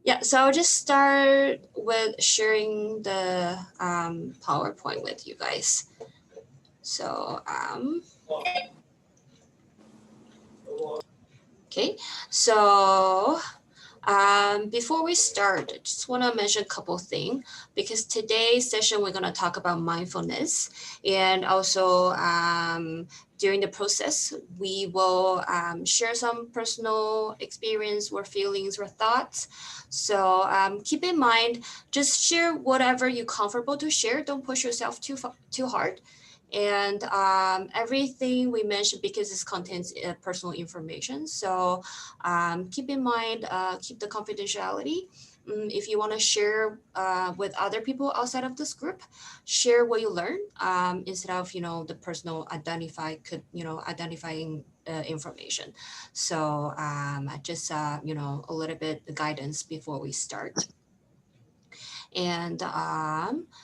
Yeah, so I'll just start with sharing the PowerPoint with you guys. So, okay, so before we start, I just want to mention a couple things because today's session we're going to talk about mindfulness, and also during the process we will share some personal experience or feelings or thoughts. So keep in mind, just share whatever you're comfortable to share. Don't push yourself too hard. And everything we mentioned, because this contains personal information, so keep in mind, keep the confidentiality. If you want to share with other people outside of this group, share what you learn instead of the personal identifying information. So just a little bit guidance before we start. And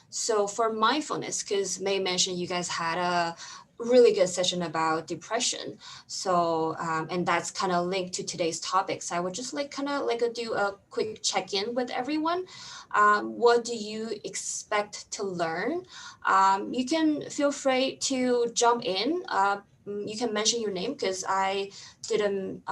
so for mindfulness, because May mentioned you guys had a really good session about depression. So and that's kind of linked to today's topic. So I would just do a quick check-in with everyone. What do you expect to learn? You can feel free to jump in. You can mention your name because I didn't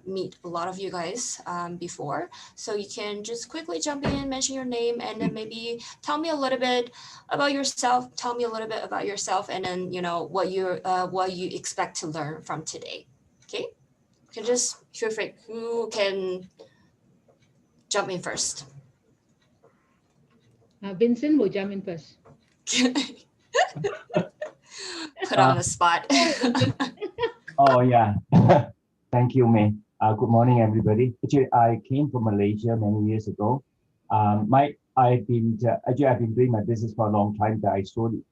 meet a lot of you guys before. So you can just quickly jump in, mention your name, and then maybe tell me a little bit about yourself. Tell me a little bit about yourself, and then what you expect to learn from today. Okay, you can just feel free. Who can jump in first? Vincent will jump in first. Put on Uh, the spot. oh yeah, thank you, May. Good morning, everybody. Actually, I came from Malaysia many years ago. I've been doing my business for a long time. But I sold it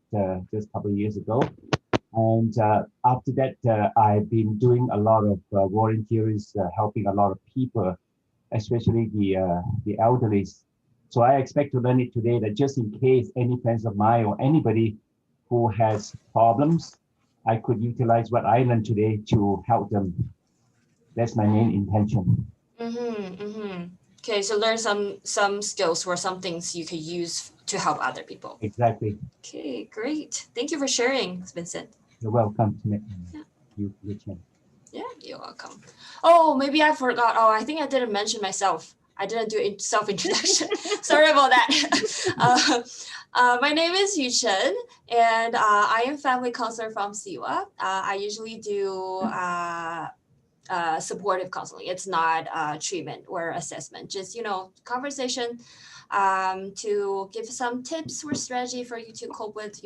just a couple of years ago, and after that, I've been doing a lot of volunteers, helping a lot of people, especially the elderly. So I expect to learn it today that just in case any friends of mine or anybody who has problems, I could utilize what I learned today to help them. That's my main intention. Okay, so learn some skills or some things you could use to help other people. Exactly. Okay, great. Thank you for sharing, Vincent. You're welcome to Yeah. Yuchen. Yeah, you're welcome. Oh, maybe I forgot. Oh, I think I didn't mention myself. I didn't do self introduction. Sorry about that. My name is Yuchen, and I am family counselor from Siwa. I usually do supportive counseling. It's not treatment or assessment, just conversation to give some tips or strategy for you to cope with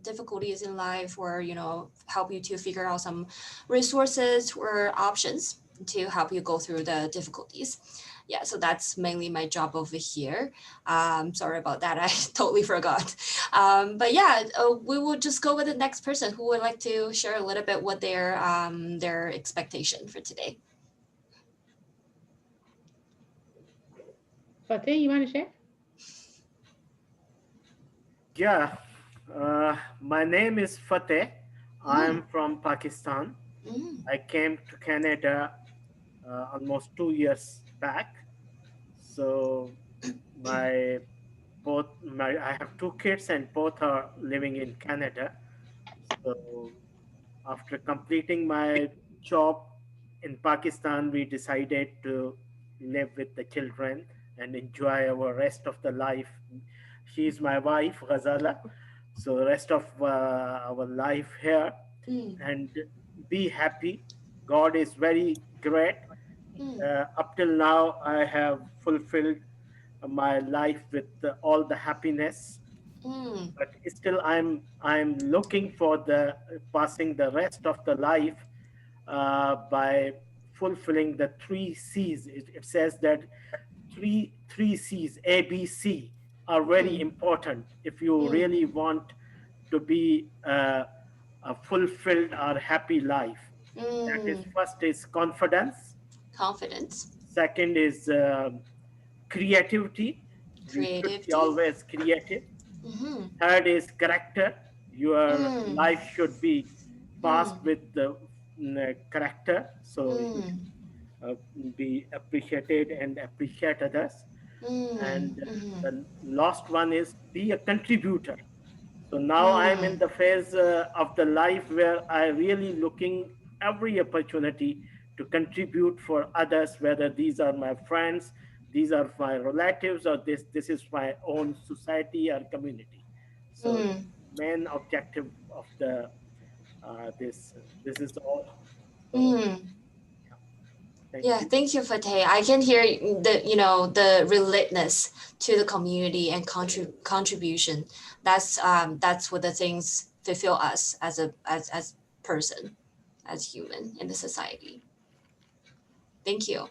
difficulties in life, or help you to figure out some resources or options to help you go through the difficulties. Yeah, so that's mainly my job over here. Sorry about that. I totally forgot. But yeah, we will just go with the next person who would like to share a little bit what their expectation for today. Fateh, you want to share? Yeah, my name is Fateh. Mm, I'm from Pakistan. mm, I came to Canada almost 2 years back. So my I have two kids and both are living in Canada. So after completing my job in Pakistan, we decided to live with the children and enjoy our rest of the life. She's my wife, Ghazala. So the rest of our life here mm, and be happy. God is very great. mm, Up till now, I have fulfilled my life with all the happiness, mm, but still I'm looking for the passing the rest of the life by fulfilling the three C's. It says that three C's, ABC, are very mm, important if you mm, really want to be a fulfilled or happy life. That is, mm. first is confidence, Confidence, second is creativity. You should be creativity. always creative. Mm-hmm. Third is character. Your Mm, life should be passed mm, with the character. So mm, be appreciated and appreciate others. And Mm-hmm. the last one is be a contributor. So now I'm in Mm, the phase of the life where I really looking every opportunity to contribute for others, whether these are my friends, these are my relatives, or this is my own society or community. So mm, main objective of the this is all. So mm. yeah, thank Yeah, you. thank you, Fateh. I can hear the, the relatedness to the community and contribution. That's what the things fulfill us as as person, as human in the society. Thank you.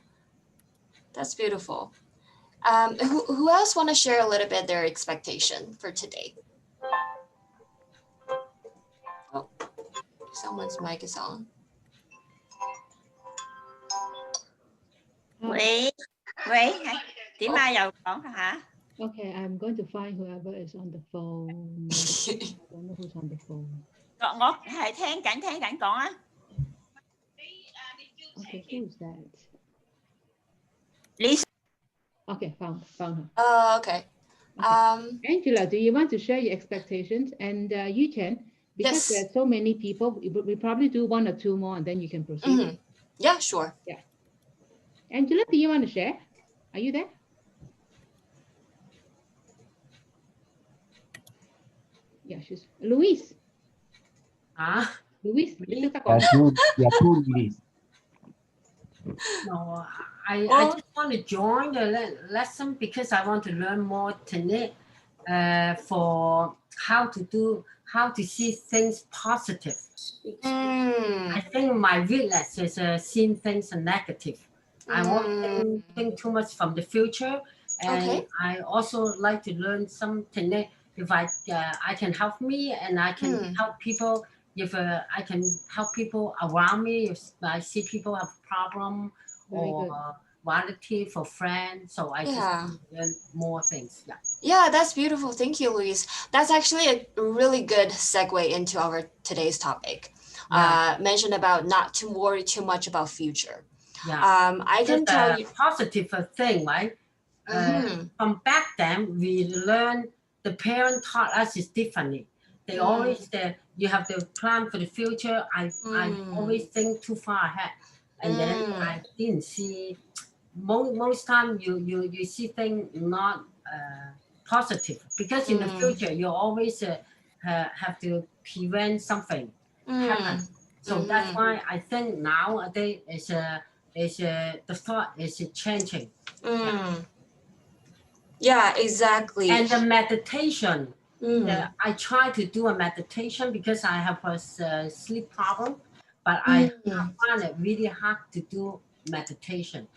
That's beautiful. Who else want to share a little bit their expectation for today? Oh, someone's mic is on. 喂喂，點啊？又講下 Okay, I'm going to find whoever is on the phone. I don't know who's on the phone. 我係聽緊講啊。Okay, who is that? Lisa Okay, found her. Oh, okay. Angela, do you want to share your expectations? And Yuchen, because Yes. there are so many people, we probably do one or two more and then you can proceed. Mhm. Yeah, sure. Yeah. Angela, do you want to share? Are you there? Yeah, she's Louise. Louise, Really? Two ladies. No, I Well- just want to join the lesson because I want to learn more technique for how to see things positive. Mm, I think my weakness is seeing things negative. I won't think too much from the future, and Okay. I also like to learn some technique. If I can help me and I can help people. If I can help people around me, if I see people have problem Very or good. relative or friend, so I just Yeah. want to learn more things. Yeah. Yeah, that's beautiful. Thank you, Louise. That's actually a really good segue into our today's topic. Yeah. Mention about not to worry too much about future. Yeah. I can It's tell a you. positive thing, right? Mhm. From back then, we learned the parent taught us is differently. They always said you have to plan for the future. I always think too far ahead, and then I didn't see. Most time you see things not positive because in the future you always have to prevent something happen. So that's why I think nowadays is the thought is changing. Yeah, exactly. And the meditation, I try to do a meditation because I have a sleep problem, but I find it really hard to do meditation.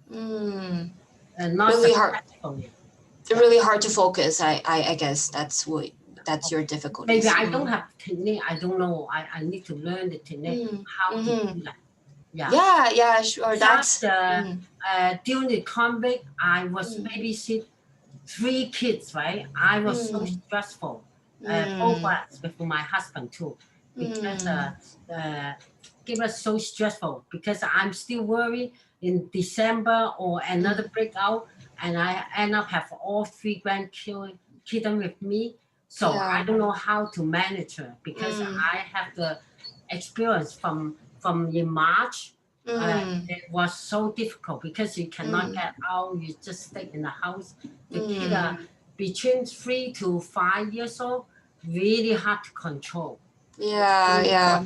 Not Really hard. successfully. Really hard to focus. I guess that's your difficulty. Maybe I don't have technique. I don't know. I need to learn the technique how to do that. Yeah, sure. That's during the COVID, I was babysit 3 kids, right? I was so stressful. Both us with my husband too, because it was so stressful because I'm still worried in December or another breakout, and I end up have all 3 grandchildren with me. So I don't know how to manage her because I have the experience from in March. It was so difficult because you cannot get out. You just stay in the house. The kids are between 3 to 5 years old. Really hard to control. Yeah.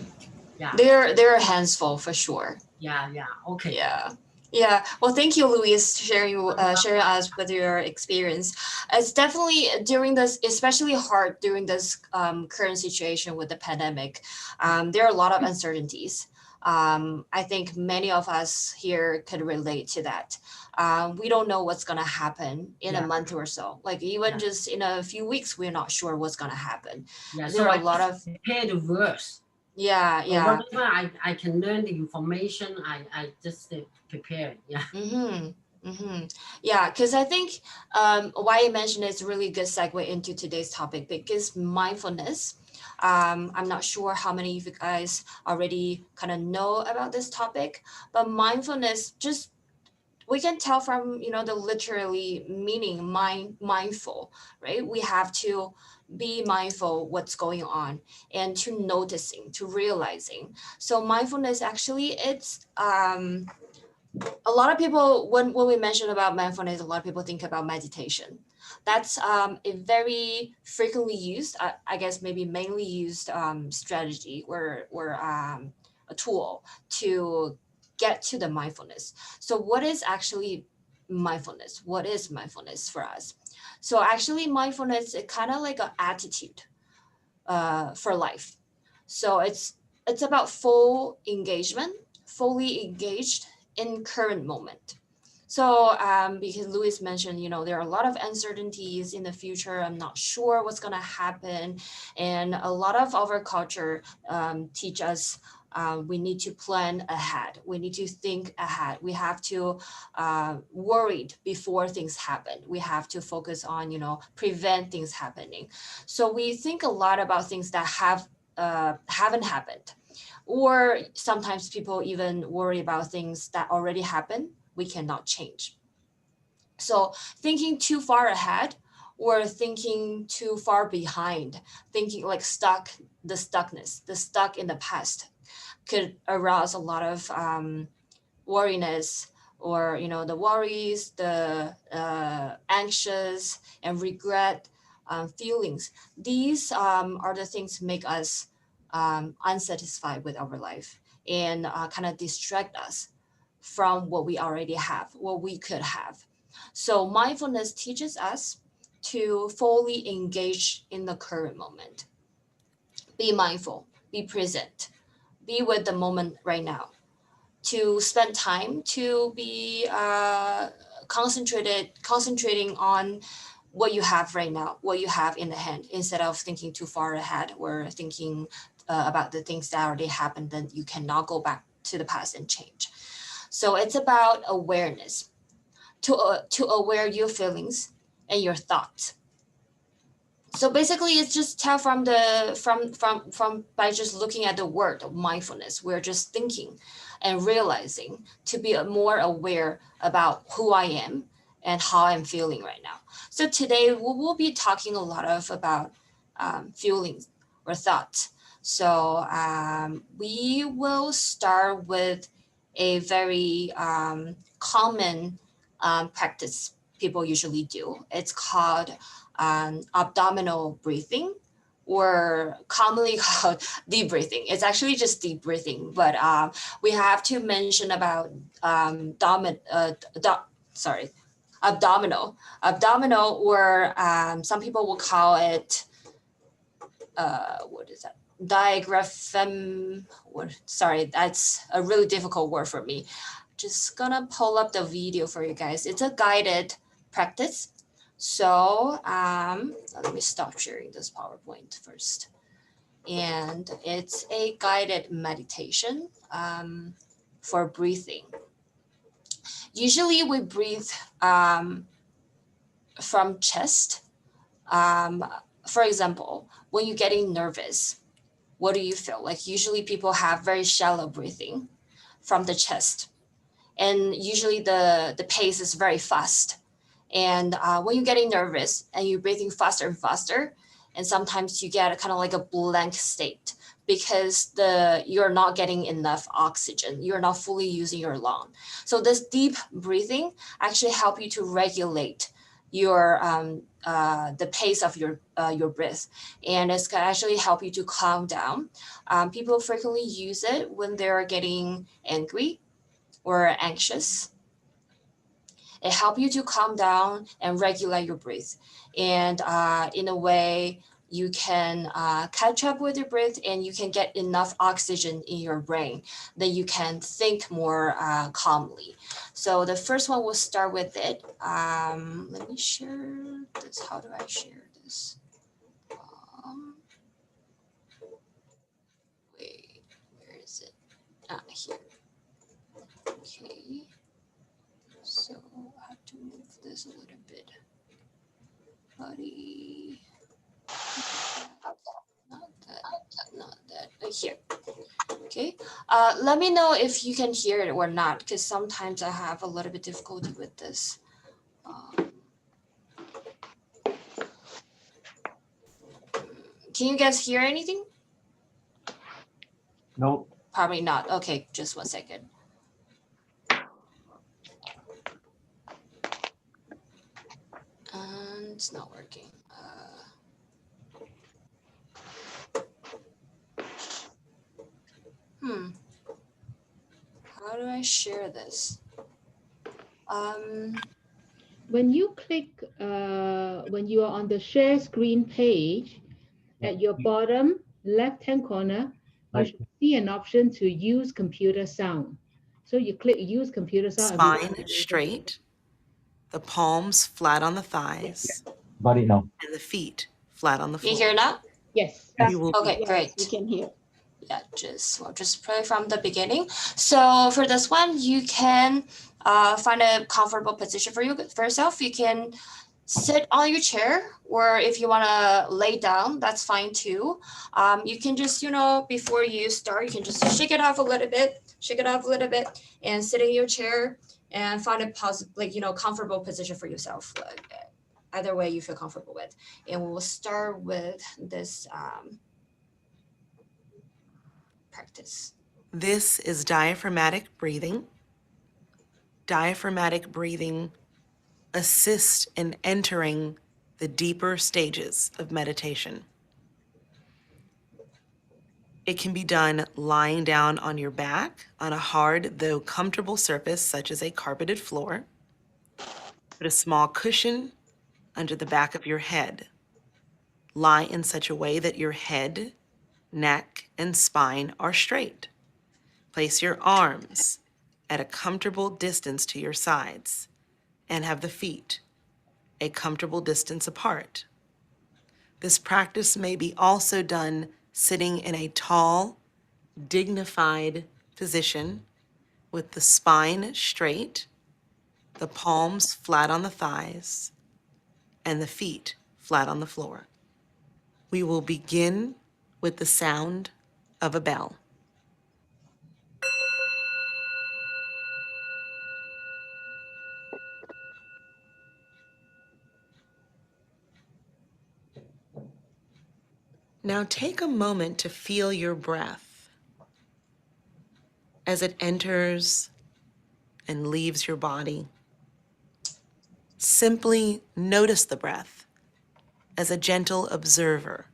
Yeah. They're hands full for sure. Yeah. Okay. Yeah. Well, thank you, Louise, sharing us with your experience. It's definitely during this, especially hard during this current situation with the pandemic. There are a lot of uncertainties. I think many of us here could relate to that. We don't know what's gonna happen in a month or so. Like even just in a few weeks, we're not sure what's gonna happen. Yeah. There are a lot of prepare the worst. Yeah. Whatever I can learn the information, I just prepare it. Yeah. Yeah, because I think why I mentioned it's a really good segue into today's topic because mindfulness I'm not sure how many of you guys already kind of know about this topic, but mindfulness, just we can tell from, you know, the literally meaning mindful, right? We have to be mindful what's going on and to noticing, to realizing. So mindfulness actually, it's a lot of people, when we mention about mindfulness, a lot of people think about meditation. That's a very frequently used, I guess maybe mainly used strategy or a tool to get to the mindfulness. So what is actually mindfulness? What is mindfulness for us? So actually mindfulness is kind of like an attitude for life. So it's about full engagement, fully engaged in current moment. So because Louis mentioned, you know, there are a lot of uncertainties in the future. I'm not sure what's gonna happen, and a lot of our culture teach us we need to plan ahead. We need to think ahead. We have to worried before things happen. We have to focus on, you know, prevent things happening. So we think a lot about things that haven't happened, or sometimes people even worry about things that already happened we cannot change. So thinking too far ahead or thinking too far behind, thinking like the stuck in the past, could arouse a lot of worriness, or, you know, the worries, the anxious and regret feelings. These are the things make us unsatisfied with our life and kind of distract us from what we already have, what we could have. So mindfulness teaches us to fully engage in the current moment. Be mindful, be present, be with the moment right now, to spend time to be concentrating on what you have right now, what you have in the hand, instead of thinking too far ahead or thinking about the things that already happened, then you cannot go back to the past and change. So it's about awareness, to aware your feelings and your thoughts. So basically it's just tell from the from by just looking at the word of mindfulness, we're just thinking and realizing to be more aware about who I am and how I'm feeling right now. So today we will be talking a lot of about feelings or thoughts. So we will start with a very common practice people usually do. It's called abdominal breathing, or commonly called deep breathing. It's actually just deep breathing, but we have to mention about sorry, abdominal, or some people will call it what is that? Diaphragm. Sorry, that's a really difficult word for me. Just gonna pull up the video for you guys. It's a guided practice. So let me stop sharing this PowerPoint first. And it's a guided meditation for breathing. Usually we breathe from chest. Um, for example, when you're getting nervous, what do you feel? Like usually people have very shallow breathing from the chest. And usually the pace is very fast. And when you're getting nervous and you're breathing faster and faster, and sometimes you get kind of like a blank state because you're not getting enough oxygen. You're not fully using your lung. So this deep breathing actually help you to regulate your the pace of your breath, and it's can actually help you to calm down. People frequently use it when they're getting angry or anxious. It helps you to calm down and regulate your breath. And in a way, you can catch up with your breath and you can get enough oxygen in your brain that you can think more calmly. So the first one, we'll start with it. Let me share this. How do I share this? Wait, where is it? Here. Okay. So I have to move this a little bit. Buddy. Not that. here. Okay, let me know if you can hear it or not, because sometimes I have a little bit difficulty with this. Can you guys hear anything? No. Probably not. Okay, just 1 second. And it's not working. How do I share this? When you click, when you are on the share screen page, at your bottom left-hand corner, you should see an option to use computer sound. So you click use computer sound. Spine straight, the palms flat on the thighs, Got it now. and the feet flat on the Can you floor. hear now? Yes. You will Okay, Yes, great. we can hear. Yeah, we'll just play from the beginning. So for this one, you can find a comfortable position for yourself. You can sit on your chair, or if you want to lay down, that's fine too. You can just, before you start, you can just shake it off a little bit, and sit in your chair and find a comfortable position for yourself. Either way you feel comfortable with. And we'll start with this practice. This is diaphragmatic breathing. Diaphragmatic breathing assists in entering the deeper stages of meditation. It can be done lying down on your back on a hard though comfortable surface such as a carpeted floor. Put a small cushion under the back of your head. Lie in such a way that your head, neck, and spine are straight. Place your arms at a comfortable distance to your sides and have the feet a comfortable distance apart. This practice may be also done sitting in a tall, dignified position with the spine straight, the palms flat on the thighs, and the feet flat on the floor. We will begin with the sound of a bell. Now take a moment to feel your breath as it enters and leaves your body. Simply notice the breath as a gentle observer,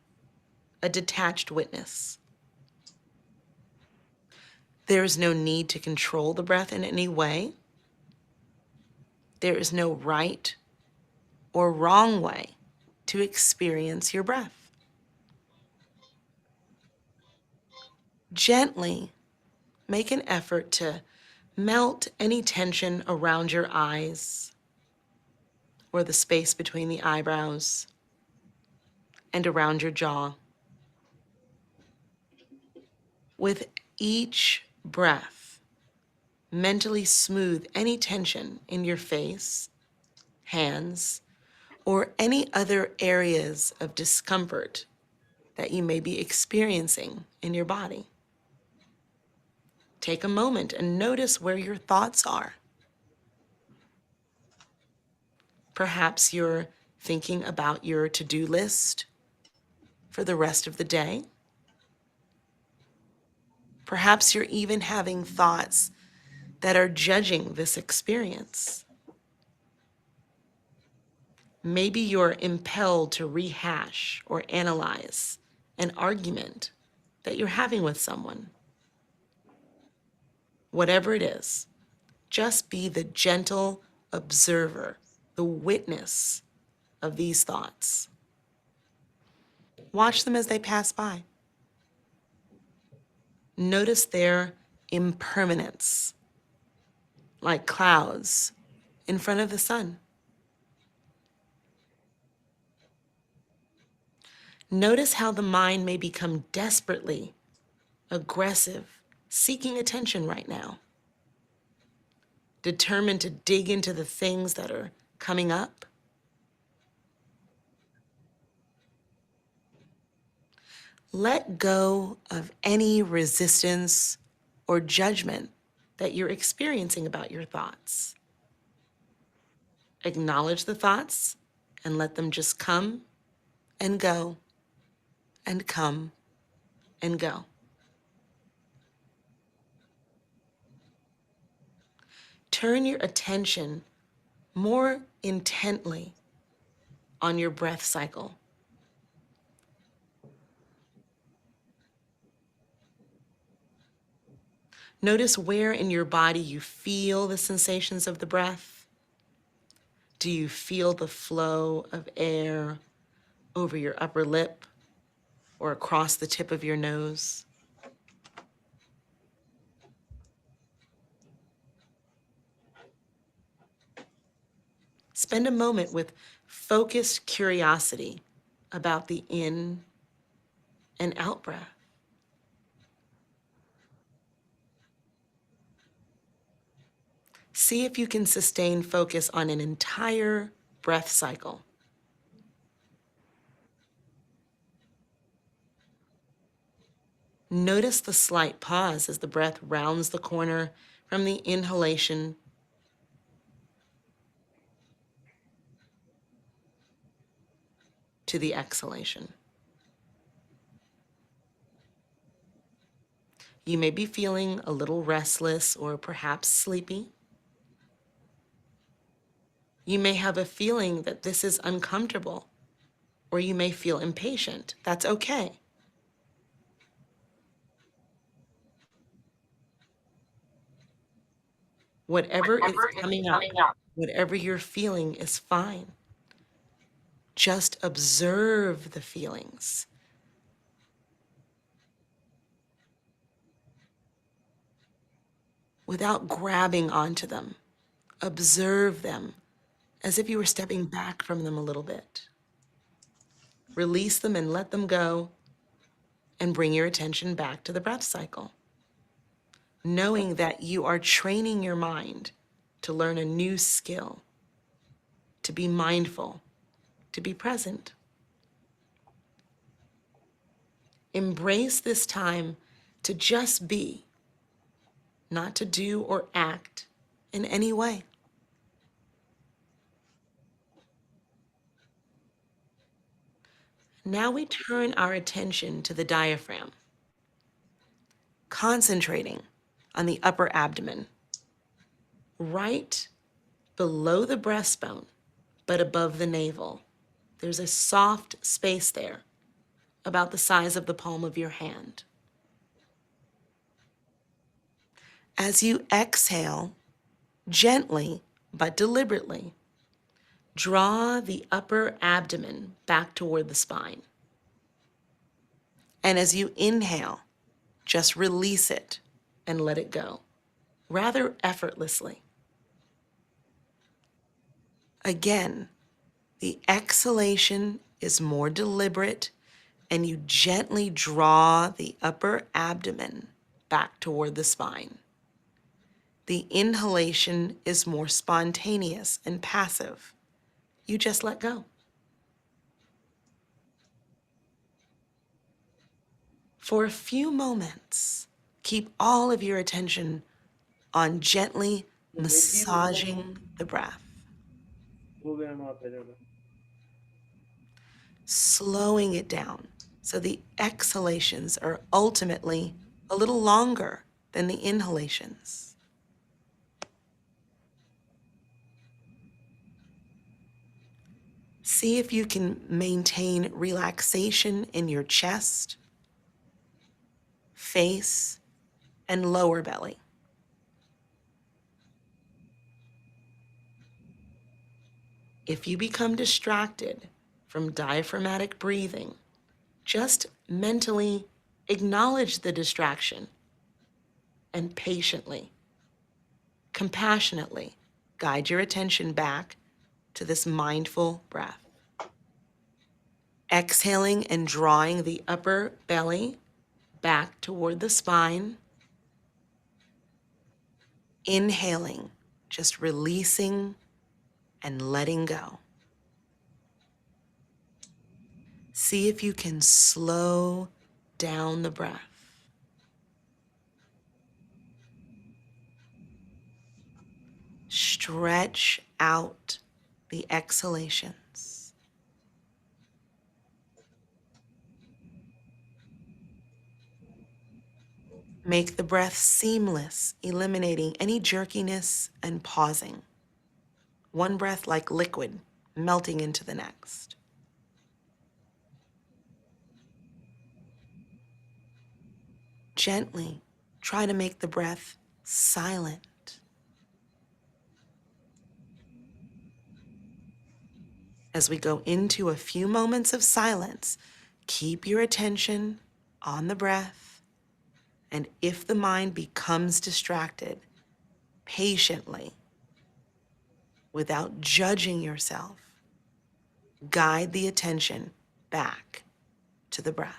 a detached witness. There is no need to control the breath in any way. There is no right or wrong way to experience your breath. Gently make an effort to melt any tension around your eyes or the space between the eyebrows and around your jaw. With each breath, mentally smooth any tension in your face, hands, or any other areas of discomfort that you may be experiencing in your body. Take a moment and notice where your thoughts are. Perhaps you're thinking about your to-do list for the rest of the day. Perhaps you're even having thoughts that are judging this experience. Maybe you're impelled to rehash or analyze an argument that you're having with someone. Whatever it is, just be the gentle observer, the witness of these thoughts. Watch them as they pass by. Notice their impermanence, like clouds in front of the sun. Notice how the mind may become desperately aggressive, seeking attention right now, determined to dig into the things that are coming up. Let go of any resistance or judgment that you're experiencing about your thoughts. Acknowledge the thoughts and let them just come and go and come and go. Turn your attention more intently on your breath cycle. Notice where in your body you feel the sensations of the breath. Do you feel the flow of air over your upper lip or across the tip of your nose? Spend a moment with focused curiosity about the in and out breath. See if you can sustain focus on an entire breath cycle. Notice the slight pause as the breath rounds the corner from the inhalation to the exhalation. You may be feeling a little restless or perhaps sleepy. You may have a feeling that this is uncomfortable, or you may feel impatient. That's okay. Whatever is coming up, whatever you're feeling is fine. Just observe the feelings. Without grabbing onto them. Observe them as if you were stepping back from them a little bit. Release them and let them go, and bring your attention back to the breath cycle. Knowing that you are training your mind to learn a new skill, to be mindful, to be present. Embrace this time to just be, not to do or act in any way. Now we turn our attention to the diaphragm, concentrating on the upper abdomen, right below the breastbone, but above the navel. There's a soft space there, about the size of the palm of your hand. As you exhale, gently but deliberately, draw the upper abdomen back toward the spine. And as you inhale, just release it and let it go, rather effortlessly. Again, the exhalation is more deliberate, and you gently draw the upper abdomen back toward the spine. The inhalation is more spontaneous and passive. You just let go. For a few moments, keep all of your attention on gently massaging the breath, slowing it down so the exhalations are ultimately a little longer than the inhalations. See if you can maintain relaxation in your chest, face, and lower belly. If you become distracted from diaphragmatic breathing, just mentally acknowledge the distraction and patiently, compassionately guide your attention back to this mindful breath. Exhaling and drawing the upper belly back toward the spine. Inhaling, just releasing and letting go. See if you can slow down the breath. Stretch out the exhalations. Make the breath seamless, eliminating any jerkiness and pausing. One breath like liquid melting into the next. Gently try to make the breath silent. As we go into a few moments of silence, keep your attention on the breath, and if the mind becomes distracted, patiently, without judging yourself, guide the attention back to the breath.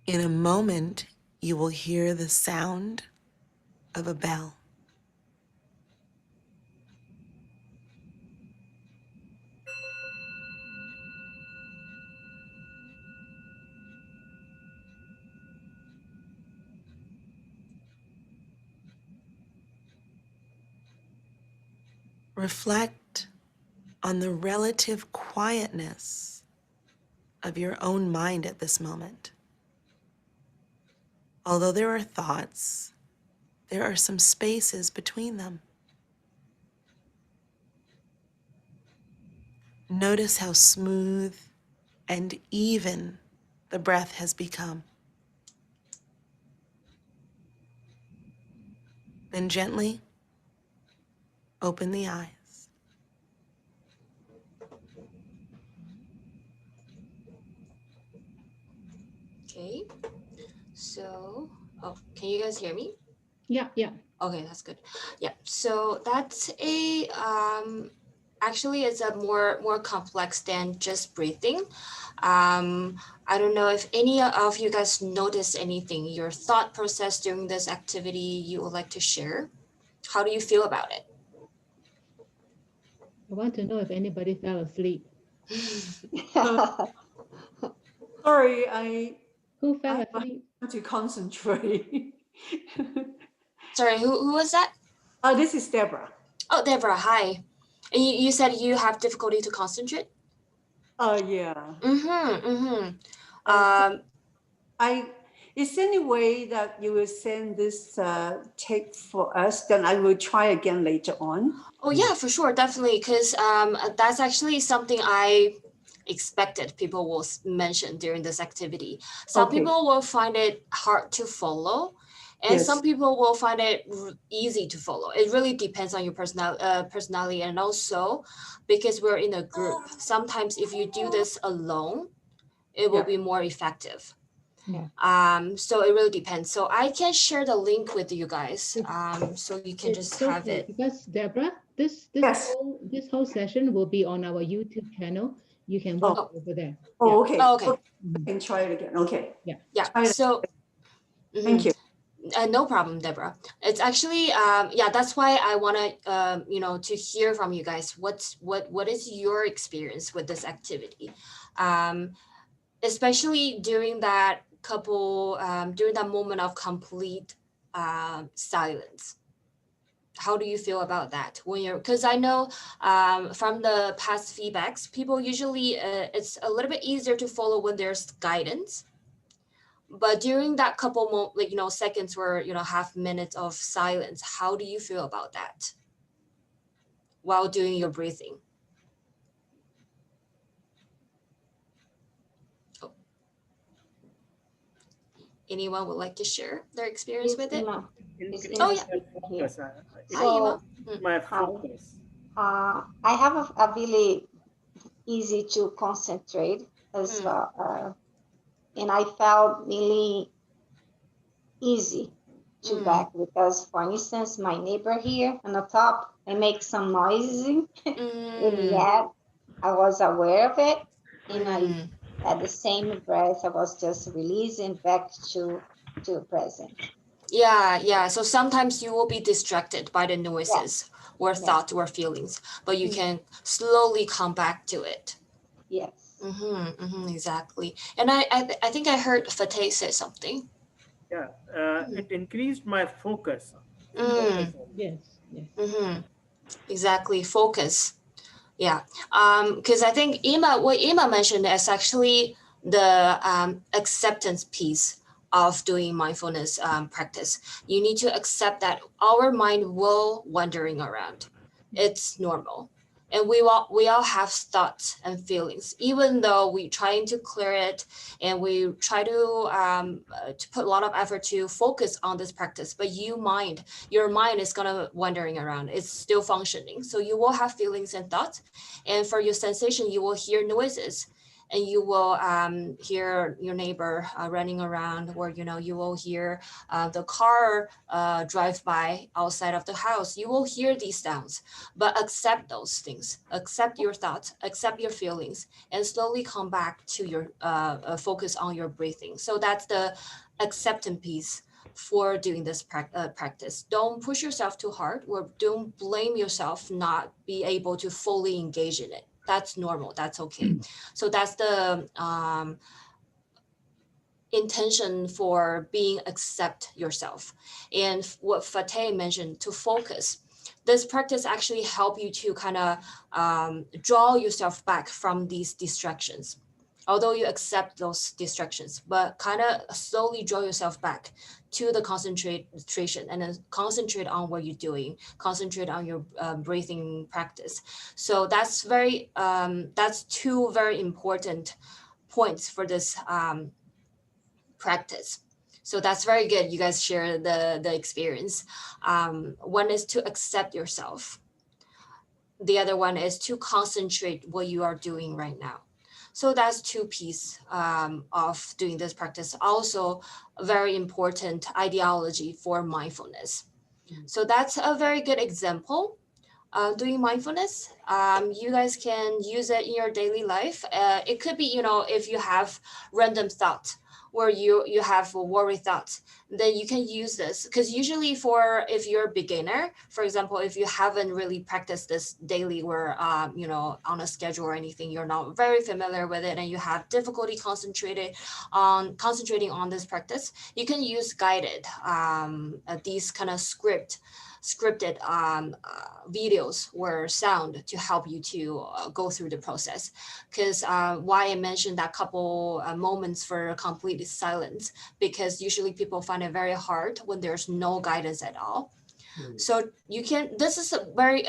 In a moment, you will hear the sound of a bell. Reflect on the relative quietness of your own mind at this moment. Although there are thoughts, there are some spaces between them. Notice how smooth and even the breath has become. Then gently open the eyes. Okay. So, oh, can you guys hear me? Yeah, yeah. Okay, that's good. Yeah. So that's a actually it's a more complex than just breathing. I don't know if any of you guys noticed anything, your thought process during this activity you would like to share. How do you feel about it? I want to know if anybody fell asleep. Sorry, Who fell I asleep? want to concentrate. Sorry, who was that? This is Deborah. Oh, Deborah, hi. And you said you have difficulty to concentrate? Yeah. Mm-hmm. Is there any way that you will send this tape for us? Then I will try again later on. Oh yeah, for sure, definitely, because that's actually something I expected people will mention during this activity. Some Okay. people will find it hard to follow, and Yes. some people will find it easy to follow. It really depends on your personality, and also because we're in a group. Sometimes if you do this alone, it will Yeah. be more effective. Yeah. So it really depends. So I can share the link with you guys. So you can just It's have okay, it. because Deborah, this Yes. whole session will be on our YouTube channel. You can watch Oh. over there. Oh, okay. Oh, okay. I can try it again. Okay. Yeah. Yeah. Try it. So Thank you. No problem, Deborah. It's actually, yeah, that's why I want to, to hear from you guys. What is your experience with this activity? Especially during that during that moment of complete silence. How do you feel about that when you're, because I know from the past feedbacks, people usually, it's a little bit easier to follow when there's guidance, but during that couple seconds where half minutes of silence, how do you feel about that while doing your breathing? Oh. Anyone would like to share their experience with it? Increase Oh yeah. my focus. Hi, Ima. My focus. I have a really easy to concentrate as well, and I felt really easy to back because, for instance, my neighbor here on the top, I make some noises, and yet I was aware of it, and I, at the same breath, I was just releasing back to the present. Yeah. So sometimes you will be distracted by the Yeah. noises or Yeah. thoughts or feelings, but you can slowly come back to it. Yes. Exactly. And I think I heard Fateh say something. Yeah, it increased my focus. Yes. Yes. Exactly. Focus. Yeah. Because I think what Ima mentioned is actually the acceptance piece of doing mindfulness practice. You need to accept that our mind will wandering around. It's normal. And we all have thoughts and feelings, even though we trying to clear it and we try to put a lot of effort to focus on this practice. But your mind is gonna wandering around. It's still functioning. So you will have feelings and thoughts. And for your sensation, you will hear noises and you will hear your neighbor running around, or you will hear the car drive by outside of the house. You will hear these sounds, but accept those things, accept your thoughts, accept your feelings, and slowly come back to your focus on your breathing. So that's the acceptance piece for doing this practice. Don't push yourself too hard, or don't blame yourself not be able to fully engage in it. That's normal. That's okay. So that's the intention for being accept yourself. And what Fateh mentioned, to focus. This practice actually help you to kind of draw yourself back from these distractions. Although you accept those distractions, but kind of slowly draw yourself back to the concentration, and then concentrate on what you're doing, concentrate on your breathing practice. So that's that's two very important points for this practice. So that's very good. You guys share the experience. One is to accept yourself. The other one is to concentrate what you are doing right now. So that's two pieces of doing this practice. Also, a very important ideology for mindfulness. So that's a very good example. Doing mindfulness, you guys can use it in your daily life. It could be, if you have random thoughts, where you have worry thoughts, then you can use this. Because usually if you're a beginner, for example, if you haven't really practiced this daily, or on a schedule or anything, you're not very familiar with it, and you have difficulty concentrating on this practice, you can use guided these kind of scripted videos or sound to help you to go through the process. Because why I mentioned that couple moments for complete silence, because usually people find it very hard when there's no guidance at all. So this is a very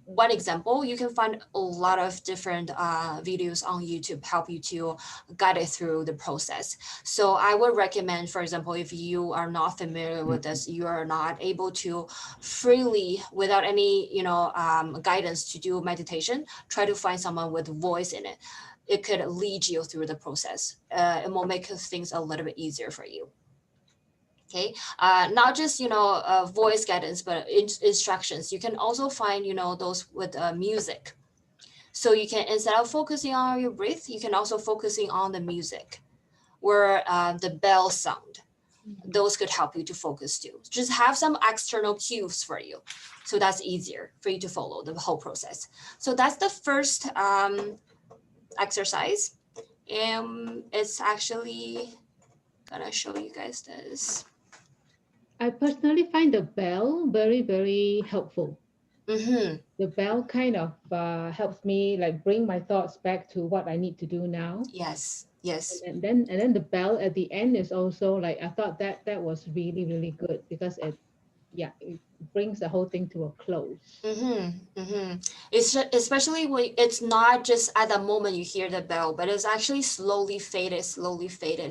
one example. You can find a lot of different videos on YouTube help you to guide it through the process. So I would recommend, for example, if you are not familiar with this, you are not able to freely, without any guidance, to do meditation, try to find someone with voice in it. It could lead you through the process. It will make things a little bit easier for you. Okay, not just voice guidance, but instructions. You can also find those with music. So you can, instead of focusing on your breath, you can also focusing on the music, or the bell sound, those could help you to focus too. Just have some external cues for you. So that's easier for you to follow the whole process. So that's the first exercise. And it's actually gonna show you guys this. I personally find the bell very, very helpful. Mm-hmm. The bell kind of helps me like bring my thoughts back to what I need to do now. Yes, yes. And then the bell at the end is also like, I thought that was really, really good because it brings the whole thing to a close. Mm-hmm, mm-hmm. It's especially when it's not just at the moment you hear the bell, but it's actually slowly faded.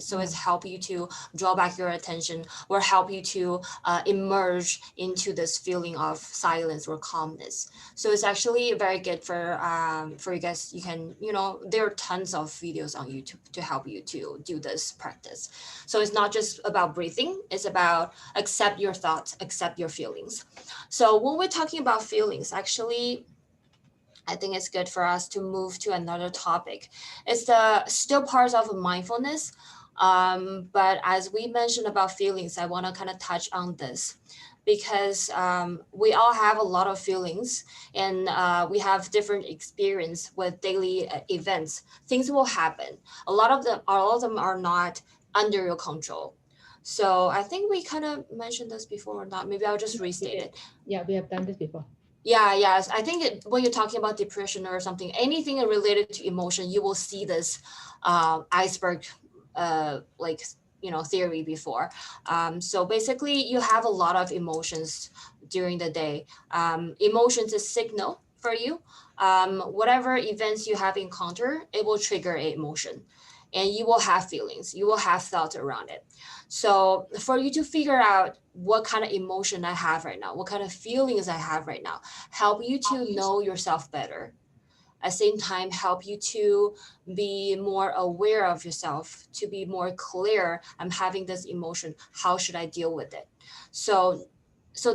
So it's help you to draw back your attention or help you to emerge into this feeling of silence or calmness. So it's actually very good for you guys. You can, there are tons of videos on YouTube to help you to do this practice. So it's not just about breathing, it's about accept your thoughts, accept your feelings. So when we're talking about feelings, actually, I think it's good for us to move to another topic. It's the still parts of mindfulness. But as we mentioned about feelings, I want to kind of touch on this because we all have a lot of feelings and we have different experience with daily events. Things will happen. All of them are not under your control. So I think we kind of mentioned this before or not. Maybe I'll just restate it. Yeah, we have done this before. Yeah, yes. I think when you're talking about depression or something, anything related to emotion, you will see this iceberg, theory before. So basically, you have a lot of emotions during the day. Emotions is signal for you. Whatever events you have encountered, it will trigger an emotion, and you will have feelings. You will have thoughts around it. So for you to figure out what kind of emotion I have right now, what kind of feelings I have right now, help you to know yourself better. At the same time, help you to be more aware of yourself, to be more clear. I'm having this emotion. How should I deal with it? So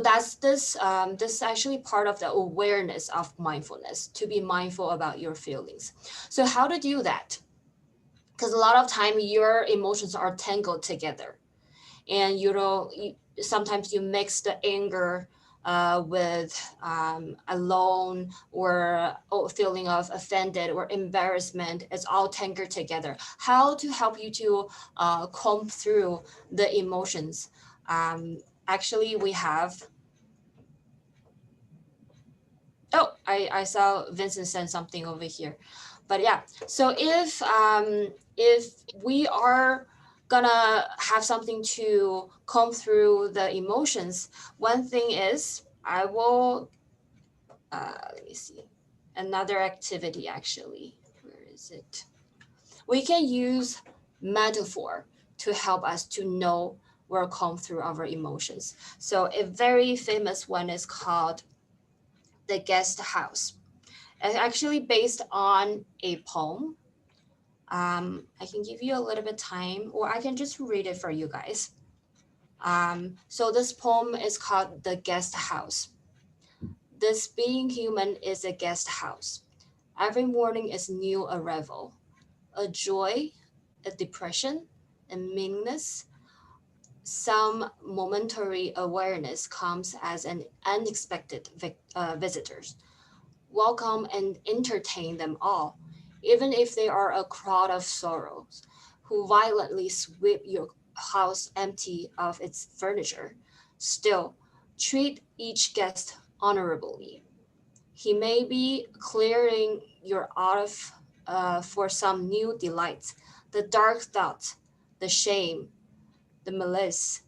that's this. This is actually part of the awareness of mindfulness, to be mindful about your feelings. So how to do that? Because a lot of time your emotions are tangled together, and sometimes you mix the anger with alone or feeling of offended or embarrassment. It's all tangled together. How to help you to comb through the emotions? Actually, we have. Oh, I saw Vincent send something over here, but yeah. So if we are gonna have something to comb through the emotions, one thing is I will let me see, another activity actually. Where is it? We can use metaphor to help us to know or comb through our emotions. So a very famous one is called the guest house. It's actually based on a poem. I can give you a little bit time, or I can just read it for you guys. So this poem is called The Guest House. This being human is a guest house. Every morning is new arrival, a joy, a depression, a meanness. Some momentary awareness comes as an unexpected visitors. Welcome and entertain them all, even if they are a crowd of sorrows, who violently sweep your house empty of its furniture. Still, treat each guest honorably. He may be clearing your out of for some new delights, the dark thoughts, the shame, the malice.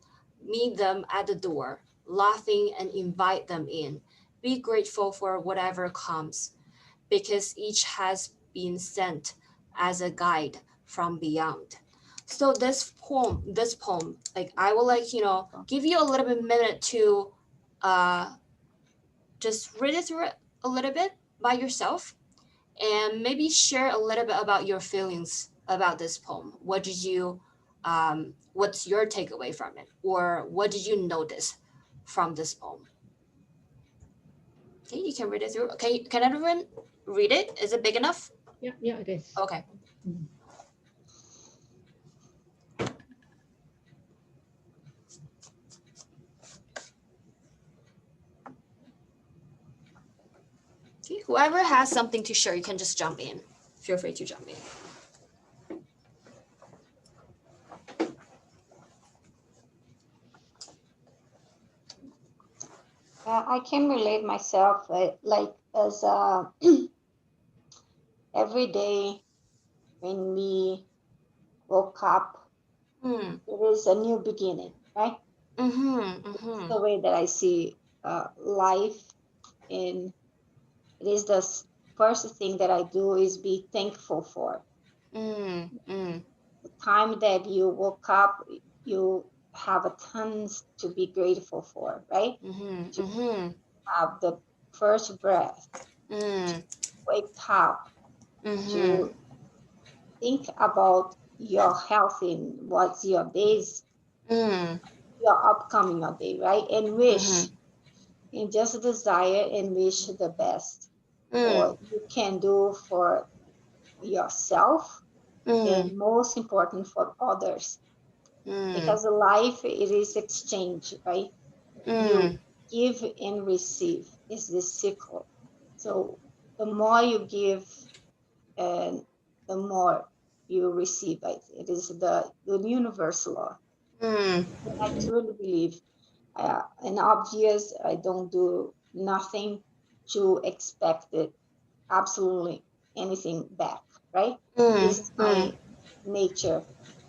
Meet them at the door, laughing and invite them in. Be grateful for whatever comes, because each has been sent as a guide from beyond. So this poem, like I will give you a little bit minute to uh, just read it through it a little bit by yourself, and maybe share a little bit about your feelings about this poem. What did you, what's your takeaway from it? Or what did you notice from this poem? Okay, you can read it through. Okay, can everyone read it? Is it big enough? Yeah, it is. Okay. Mhm. Okay, whoever has something to share, you can just jump in. Feel free to jump in. I can relate myself like as every day when we woke up, it is a new beginning, right? It's the way that I see life, and it is the first thing that I do is be thankful for. The time that you woke up, you have a tons to be grateful for, right? To have the first breath, wake up, to think about your health and what's your days, your upcoming day, right? And wish, and just desire and wish the best what you can do for yourself, and most important for others, because life it is exchange, right? You give and receive is the cycle. So the more you give and the more you receive. It is the universal law. I truly believe, and obvious, I don't do nothing to expect it absolutely anything back, right? This is my nature.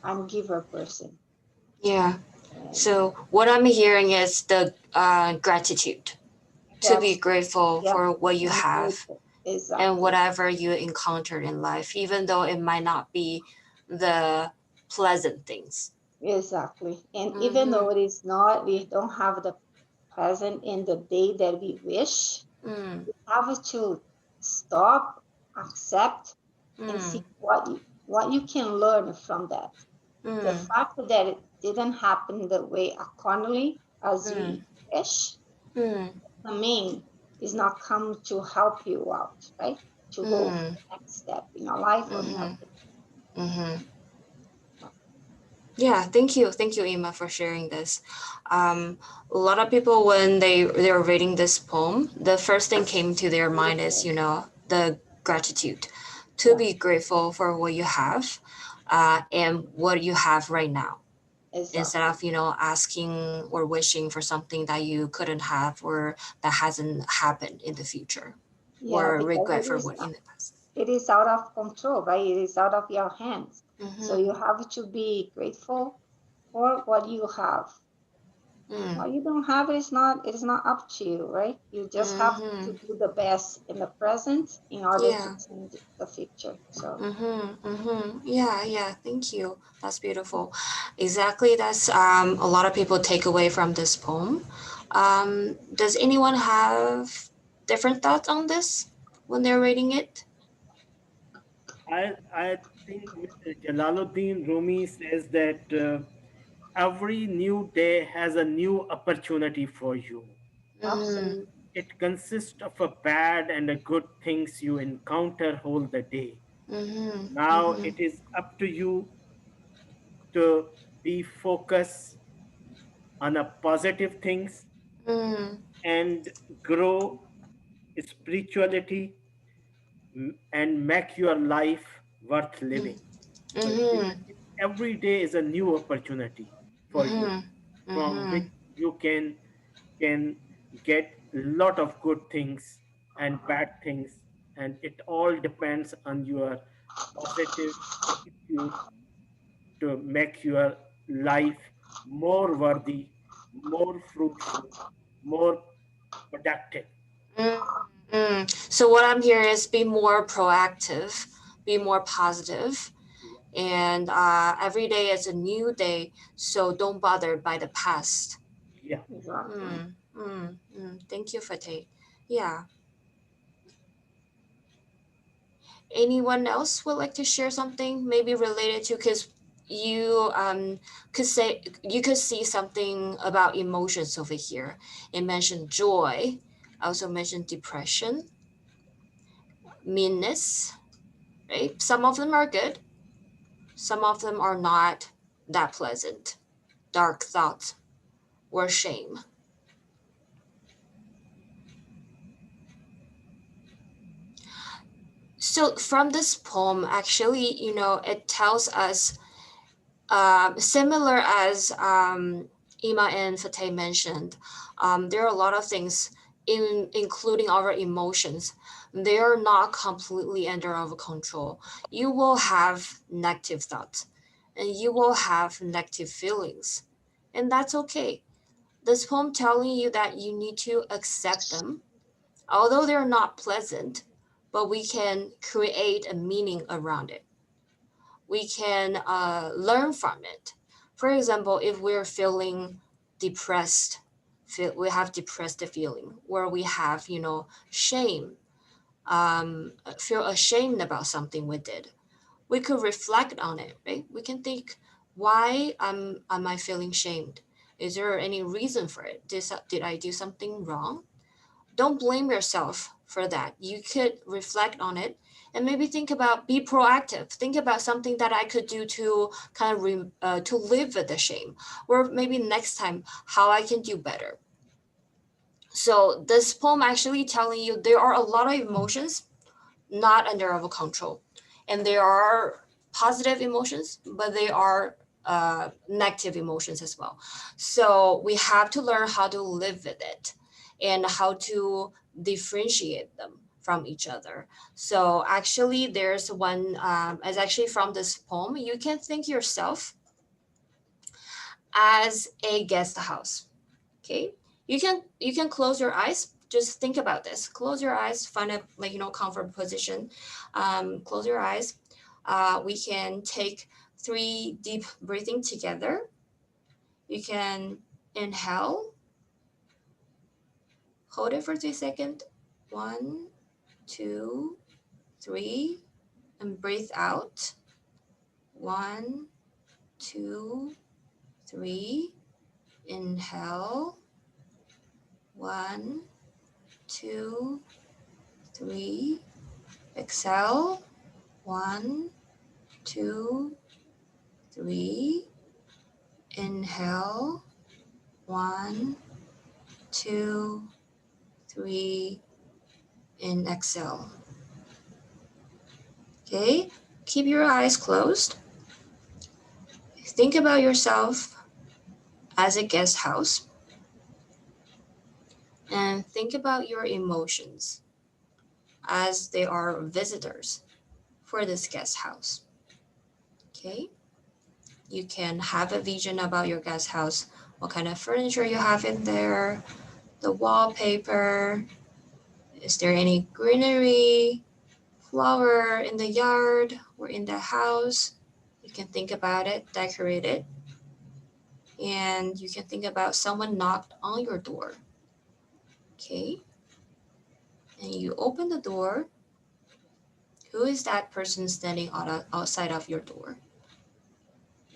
I'm giver person. Yeah. So what I'm hearing is the gratitude, to be grateful for what you have and whatever you encountered in life, even though it might not be the pleasant things. Exactly. And even though it is not, we don't have the present in the day that we wish, we have to stop, accept, and see what you can learn from that. The fact that it didn't happen the way accordingly as we wish, the main is not come to help you out, right? To go for the next step in your life or nothing. Yeah, thank you, Emma, for sharing this. A lot of people, when they're reading this poem, the first thing came to their mind is, the gratitude, to be grateful for what you have, and what you have right now. Exactly. Instead of asking or wishing for something that you couldn't have or that hasn't happened in the future, or regret for what in the past. It is out of control, right? It is out of your hands. So you have to be grateful for what you have. What you don't have it is not up to you, right? You just have to do the best in the present in order to change the future. So Yeah, thank you. That's beautiful. Exactly, that's a lot of people take away from this poem. Does anyone have different thoughts on this when they're reading it? I think Jalaluddin Rumi says that every new day has a new opportunity for you. absolutely. It consists of a bad and a good things you encounter whole the day. Now it is up to you to be focused on a positive things and grow spirituality and make your life worth living. So every day is a new opportunity for you, from which you can get a lot of good things and bad things, and it all depends on your positive attitude to make your life more worthy, more fruitful, more productive. So what I'm hearing is be more proactive, be more positive, and every day is a new day. So don't bother by the past. Yeah. Exactly. Thank you, Fateh. Yeah. Anyone else would like to share something maybe related to, because you could see something about emotions over here. It mentioned joy, also mentioned depression, meanness, right? Some of them are good, some of them are not that pleasant. Dark thoughts or shame. So from this poem, actually, it tells us, similar as Ima and Fateh mentioned, there are a lot of things, including our emotions. They are not completely under our control. You will have negative thoughts, and you will have negative feelings, and that's okay. This poem telling you that you need to accept them, although they're not pleasant, but we can create a meaning around it. We can learn from it. For example, if we're feeling depressed, we have depressed feeling, or we have, shame, feel ashamed about something we did, we could reflect on it, right? We can think, why am I feeling shamed? Is there any reason for it? Did I do something wrong? Don't blame yourself for that. You could reflect on it and maybe be proactive. Think about something that I could do to kind of to live with the shame, or maybe next time how I can do better. So this poem actually telling you there are a lot of emotions not under our control, and there are positive emotions, but they are negative emotions as well. So we have to learn how to live with it and how to differentiate them from each other. So actually, there's one, as actually from this poem, you can think yourself as a guest house. Okay, you can close your eyes. Just think about this. Close your eyes. Find a comfort position. Close your eyes. We can take 3 deep breathing together. You can inhale, hold it for 3 seconds. 1, 2, 3, and breathe out. 1, 2, 3. Inhale. 1, 2, 3. Exhale. 1, 2, 3. Inhale. 1, 2, 3. And exhale. Okay, keep your eyes closed. Think about yourself as a guest house, and think about your emotions as they are visitors for this guest house. Okay, you can have a vision about your guest house, what kind of furniture you have in there, the wallpaper, is there any greenery, flower in the yard or in the house? You can think about it, decorate it, and you can think about someone knocked on your door. Okay, and you open the door. Who is that person standing outside of your door?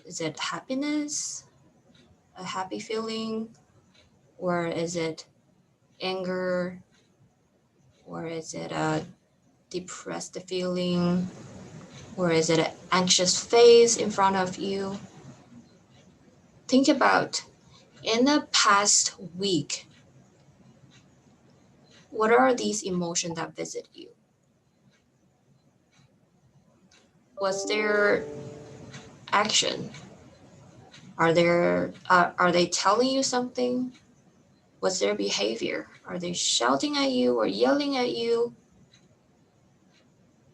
Is it happiness, a happy feeling, or is it anger, or is it a depressed feeling, or is it an anxious face in front of you? Think about, in the past week, what are these emotions that visit you? Was there action? Are they telling you something? What's their behavior? Are they shouting at you or yelling at you?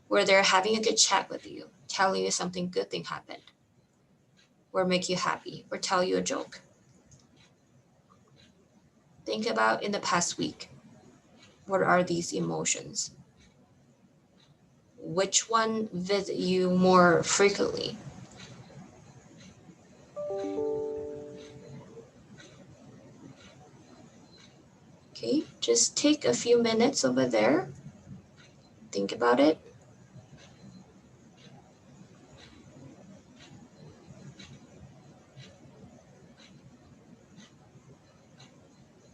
Were they having a good chat with you, telling you something good thing happened, or make you happy, or tell you a joke? Think about in the past week, what are these emotions? Which one visit you more frequently? Okay, just take a few minutes over there. Think about it.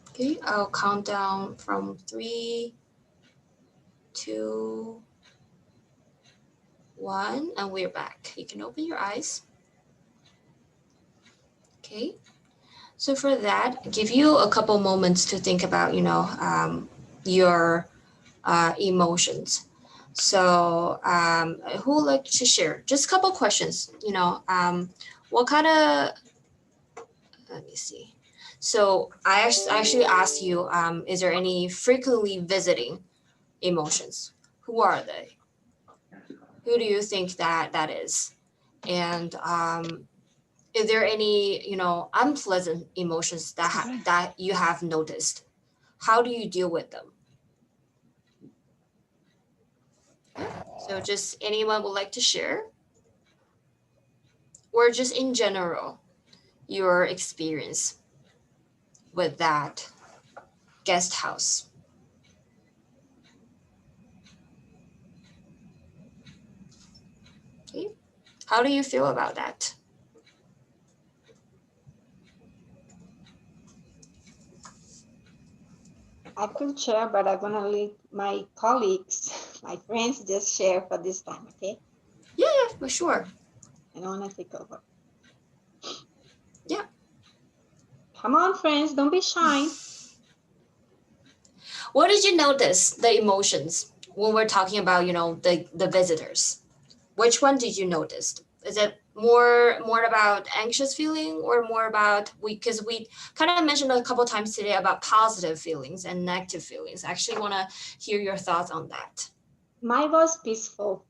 Okay, I'll count down from 3, 2, 1, and we're back. You can open your eyes. Okay, so for that, give you a couple moments to think about, your emotions. So who would like to share? Just a couple questions, what kind of, let me see. So I actually asked you, is there any frequently visiting emotions? Who are they? Who do you think that is? And is there any, unpleasant emotions that you have noticed? How do you deal with them? So just anyone would like to share? Or just in general, your experience with that guest house? Okay. How do you feel about that? I could share, but I'm gonna leave my colleagues, my friends, just share for this time, okay? Yeah, for sure. I don't wanna take over. Yeah. Come on, friends, don't be shy. What did you notice the emotions when we're talking about, the visitors? Which one did you notice? Is it more about anxious feeling or more about because we kind of mentioned a couple times today about positive feelings and negative feelings. I actually want to hear your thoughts on that. Mine was peaceful.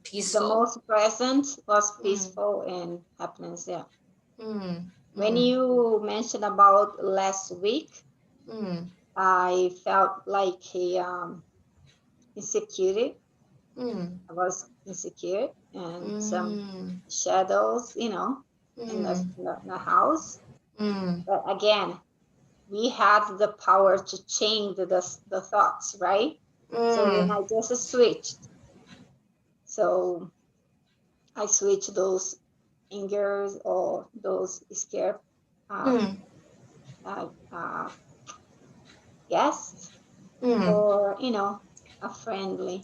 Peaceful. The most present was peaceful and happiness, yeah. When you mentioned about last week, I felt like insecurity. I was insecure and some shadows, in the house. But again, we have the power to change the thoughts, right? So then I just switched. So I switched those angers or those scared guests or a friendly.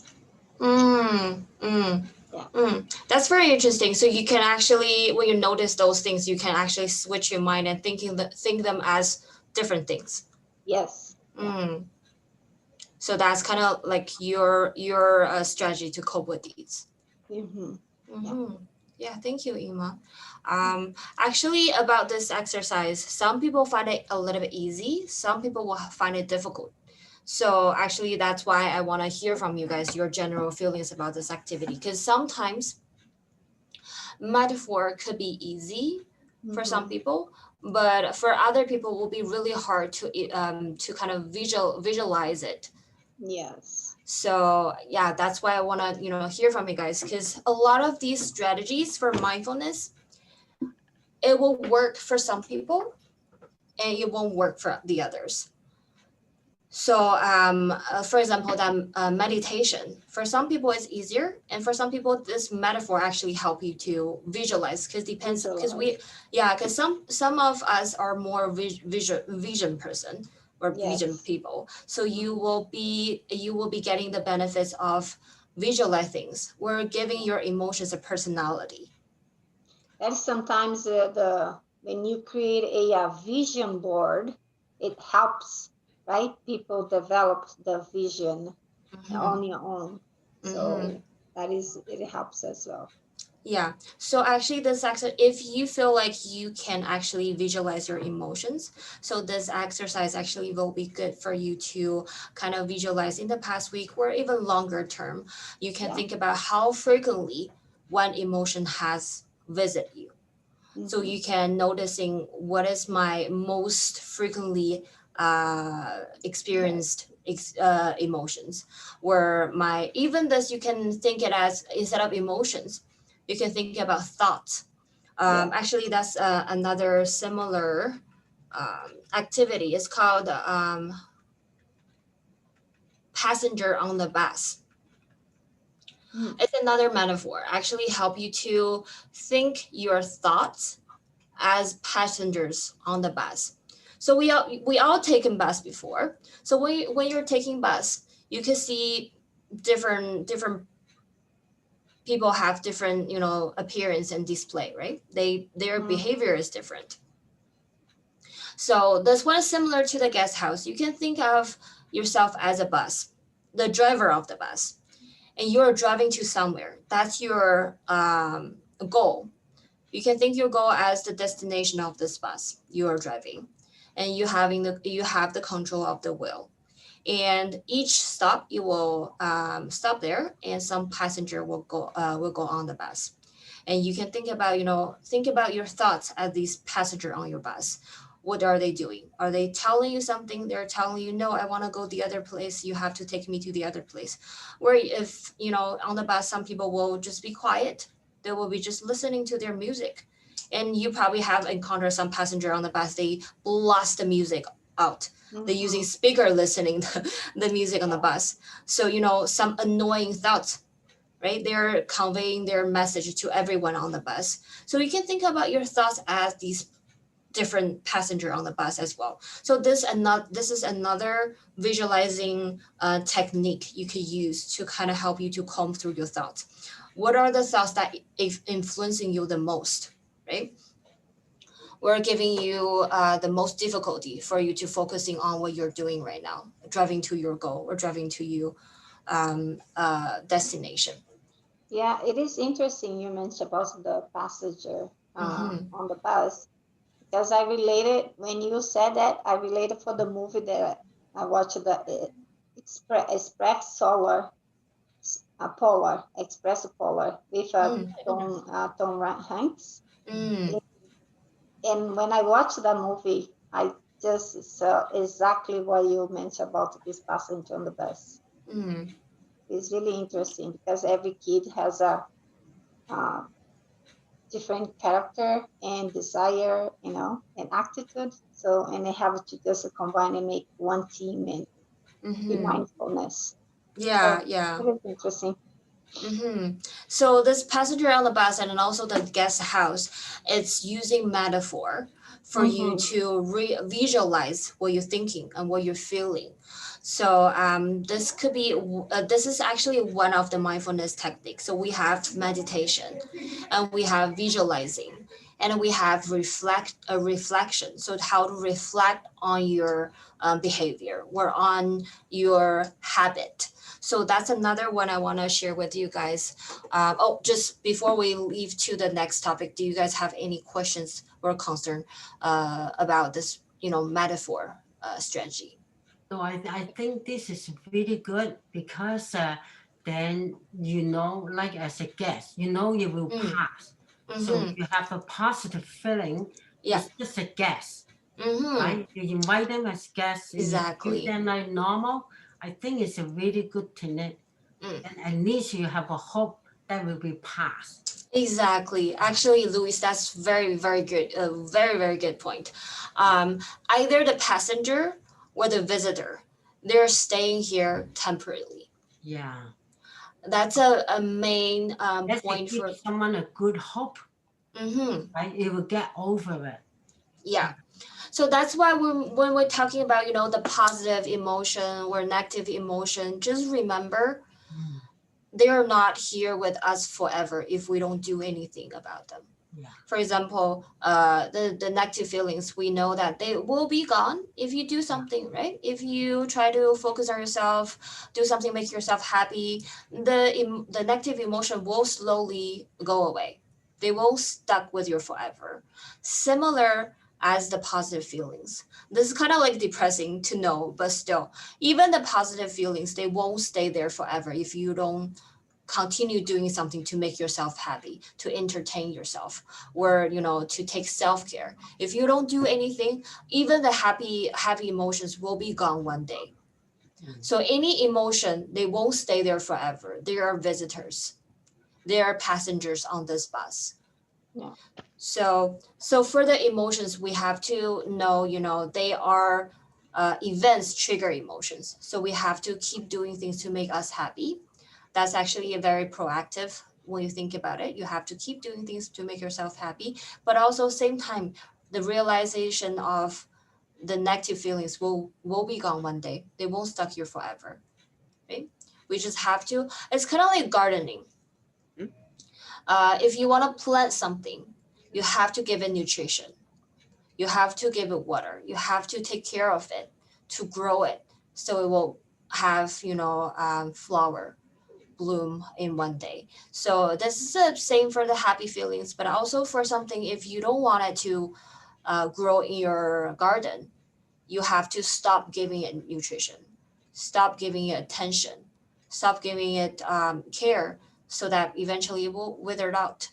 That's very interesting. So you can actually, when you notice those things, you can actually switch your mind and think them as different things. Yes. So that's kind of like your strategy to cope with these. Yeah, thank you, Ima. Actually, about this exercise, some people find it a little bit easy. Some people will find it difficult. So actually, that's why I want to hear from you guys your general feelings about this activity. Because sometimes metaphor could be easy for some people, but for other people, it will be really hard to kind of visualize it. Yes. So yeah, that's why I want to hear from you guys, because a lot of these strategies for mindfulness, it will work for some people and it won't work for the others. So for example, that meditation, for some people it's easier, and for some people this metaphor actually help you to visualize, because depends, because some of us are more vision person or vision people. So you will be getting the benefits of visualize things. We're giving your emotions a personality. And sometimes when you create a vision board, it helps, right? People develop the vision on your own. So it helps as well. Yeah. So actually this exercise, if you feel like you can actually visualize your emotions, so this exercise actually will be good for you to kind of visualize in the past week or even longer term. You can think about how frequently one emotion has visited you. So you can noticing what is my most frequently experienced emotions, where even this, you can think it as, instead of emotions, you can think about thoughts. Actually, that's another similar activity. It's called passenger on the bus. It's another metaphor. Actually help you to think your thoughts as passengers on the bus. So we all taken bus before. So when you're taking bus, you can see different people have different appearance and display, right? Their behavior is different. So this one is similar to the guest house. You can think of yourself as a bus, the driver of the bus. and you're driving to somewhere. That's your goal. You can think your goal as the destination of this bus you are driving, and you have the control of the wheel. And each stop you will stop there, and some passenger will go on the bus. And you can think about your thoughts as these passenger on your bus. What are they doing? Are they telling you something? They're telling you, no, I want to go the other place, you have to take me to the other place. Where if on the bus, some people will just be quiet, they will be just listening to their music. And you probably have encountered some passenger on the bus, they blast the music out. They're using speaker listening the music on the bus. So some annoying thoughts, right? They're conveying their message to everyone on the bus. So you can think about your thoughts as these different passenger on the bus as well. So this is another visualizing technique you could use to kind of help you to comb through your thoughts. What are the thoughts that influencing you the most, right? We're giving you the most difficulty for you to focusing on what you're doing right now, driving to your goal or driving to your destination. Yeah, it is interesting you mentioned about the passenger on the bus, because I related when you said that, I related for the movie that I watched, the Express Solar Polar Express Polar with Tom Hanks. Mm. And when I watched that movie, I just saw exactly what you mentioned about this passenger on the bus. Mm. It's really interesting because every kid has a different character and desire, and attitude. So, and they have to just combine and make one team and be mindfulness. Yeah, So yeah. it is interesting. So this passenger on the bus and then also the guest house, it's using metaphor for you to visualize what you're thinking and what you're feeling. So this could be this is actually one of the mindfulness techniques. So we have meditation, and we have visualizing, and we have reflection. So how to reflect on your behavior or on your habit. So that's another one I want to share with you guys. Just before we leave to the next topic, do you guys have any questions or concern about this, metaphor strategy? So I think this is really good because then like as a guest, you will pass. So you have a positive feeling. Yeah. It's just a guest, Mm-hmm. right? You invite them as guests and you treat Exactly. them like normal. I think it's a really good technique. And at least you have a hope that will be passed. Exactly. Actually, Louis, that's very, very good. A very, very good point. Either the passenger or the visitor, they're staying here temporarily. Yeah. That's a main point give for someone a good hope. Right? It will get over it. Yeah. So that's why when we're talking about, the positive emotion or negative emotion, just remember they are not here with us forever if we don't do anything about them. Yeah. For example, the negative feelings, we know that they will be gone if you do something, right? If you try to focus on yourself, do something, make yourself happy, the negative emotion will slowly go away. They won't stuck with you forever. Similar as the positive feelings. This is kind of like depressing to know, but still, even the positive feelings, they won't stay there forever if you don't continue doing something to make yourself happy, to entertain yourself, or to take self-care. If you don't do anything, even the happy emotions will be gone one day. So any emotion, they won't stay there forever. They are visitors, they are passengers on this bus. Yeah. So for the emotions, we have to know, they are events trigger emotions. So we have to keep doing things to make us happy. That's actually a very proactive when you think about it. You have to keep doing things to make yourself happy, but also same time, the realization of the negative feelings will be gone one day. They won't stuck here forever, right? We just have to. It's kind of like gardening. If you want to plant something, you have to give it nutrition. You have to give it water. You have to take care of it to grow it, so it will have flower. bloom in one day. So this is the same for the happy feelings, but also for something, if you don't want it to grow in your garden, you have to stop giving it nutrition, stop giving it attention, stop giving it care, so that eventually it will wither out,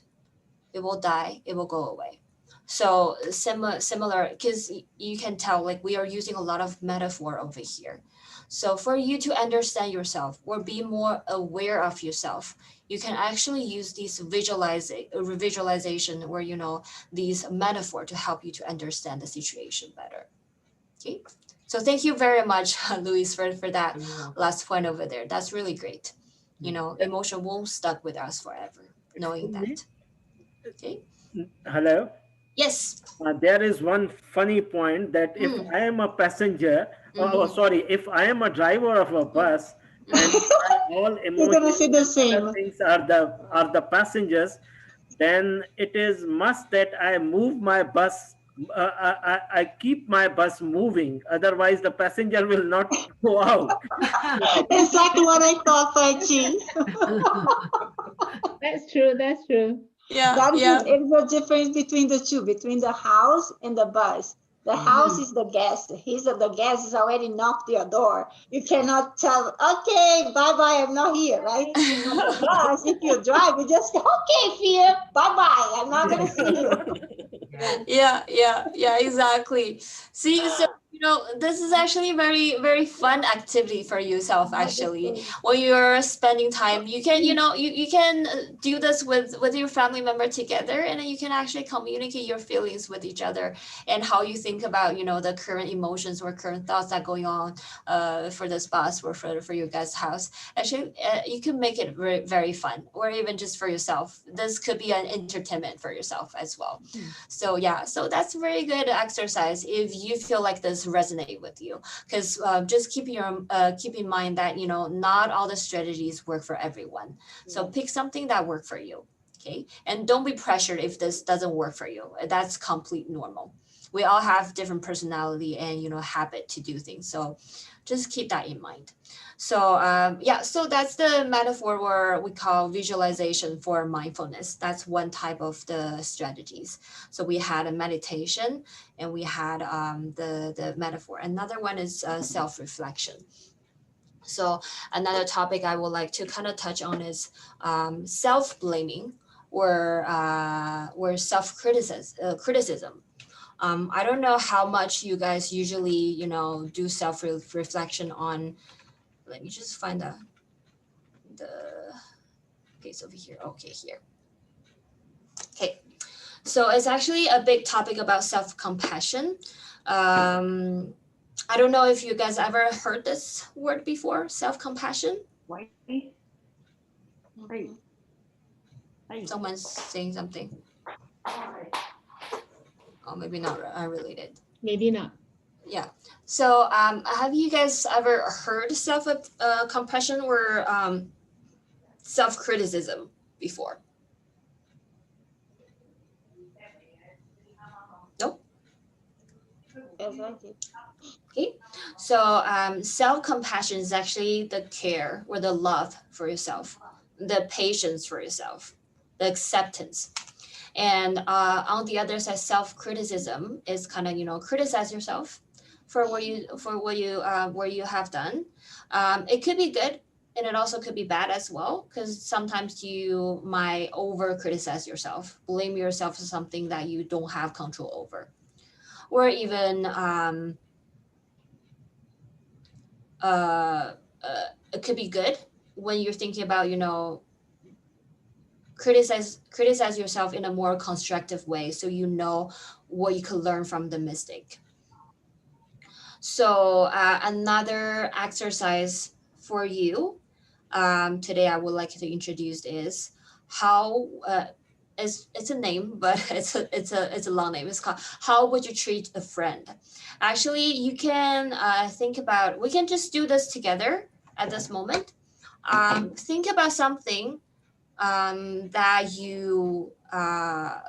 it will die, it will go away. So similar, because you can tell, like, we are using a lot of metaphor over here. So for you to understand yourself or be more aware of yourself, you can actually use these visualization, or these metaphor to help you to understand the situation better. Okay, so thank you very much, Luis, for that last point over there. That's really great. Emotion won't stuck with us forever, knowing that. Okay. Hello. Yes. There is one funny point that if I am a passenger, if I am a driver of a bus, and all You're gonna emotions see the and other same. things are the passengers, then it is must that I move my bus. I keep my bus moving. Otherwise, the passenger will not go out. Exactly what I thought, Pachi. That's true. That's true. Yeah. Is the difference between the two, between the house and the bus. The house is the guest. The guest is already knocked your door. You cannot tell, okay, bye-bye, I'm not here, right? But the bus, if you drive, you just, okay, fear, bye-bye, I'm not going to see you. Yeah, exactly. See, so this is actually a very, very fun activity for yourself. Actually, when you're spending time, you can you can do this with your family member together, and then you can actually communicate your feelings with each other, and how you think about the current emotions or current thoughts that going on for this bus or for your guys' house. Actually, you can make it very, very fun, or even just for yourself. This could be an entertainment for yourself as well. So yeah, so that's a very good exercise if you feel like this resonate with you, because just keep in mind that not all the strategies work for everyone. So pick something that work for you. Okay, and don't be pressured if this doesn't work for you. That's complete normal. We all have different personality and habit to do things. So just keep that in mind. So so that's the metaphor where we call visualization for mindfulness. That's one type of the strategies. So we had a meditation, and we had the metaphor. Another one is self-reflection. So another topic I would like to kind of touch on is self-blaming or self-criticism. I don't know how much you guys usually do self-reflection on. Let me just find the case over here. Okay, here. Okay, so it's actually a big topic about self-compassion. I don't know if you guys ever heard this word before, self-compassion. Someone's saying something. Oh, maybe not related. Maybe not. Yeah. So have you guys ever heard self-compassion or self-criticism before? Nope. Yes, I did. Okay, so self-compassion is actually the care or the love for yourself, the patience for yourself, the acceptance. And on the other side, self-criticism is kind of criticize yourself for what you have done. It could be good, and it also could be bad as well, because sometimes you might over criticize yourself, blame yourself for something that you don't have control over, or even it could be good when you're thinking about criticize yourself in a more constructive way, so what you could learn from the mistake. So another exercise for you today I would like to introduce is how it's a name, but it's a long name. It's called How Would You Treat a Friend? Actually, you can think about, we can just do this together at this moment. Think about something that you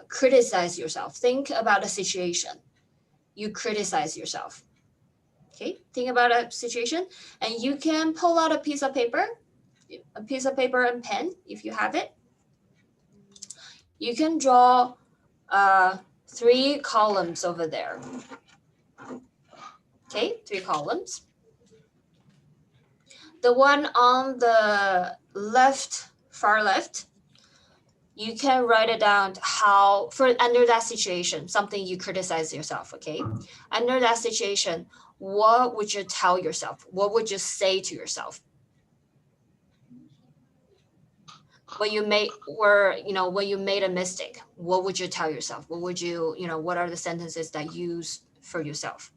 criticize yourself. Think about a situation you criticize yourself. Okay, think about a situation, and you can pull out a piece of paper a piece of paper and pen, if you have it. You can draw 3 columns over there. Okay, 3 columns. The one on the left, far left, you can write it down how, for under that situation, something you criticize yourself, okay? Under that situation, what would you tell yourself? What would you say to yourself? When you made, when you made a mistake, what would you tell yourself? What would you, what are the sentences that you use for yourself?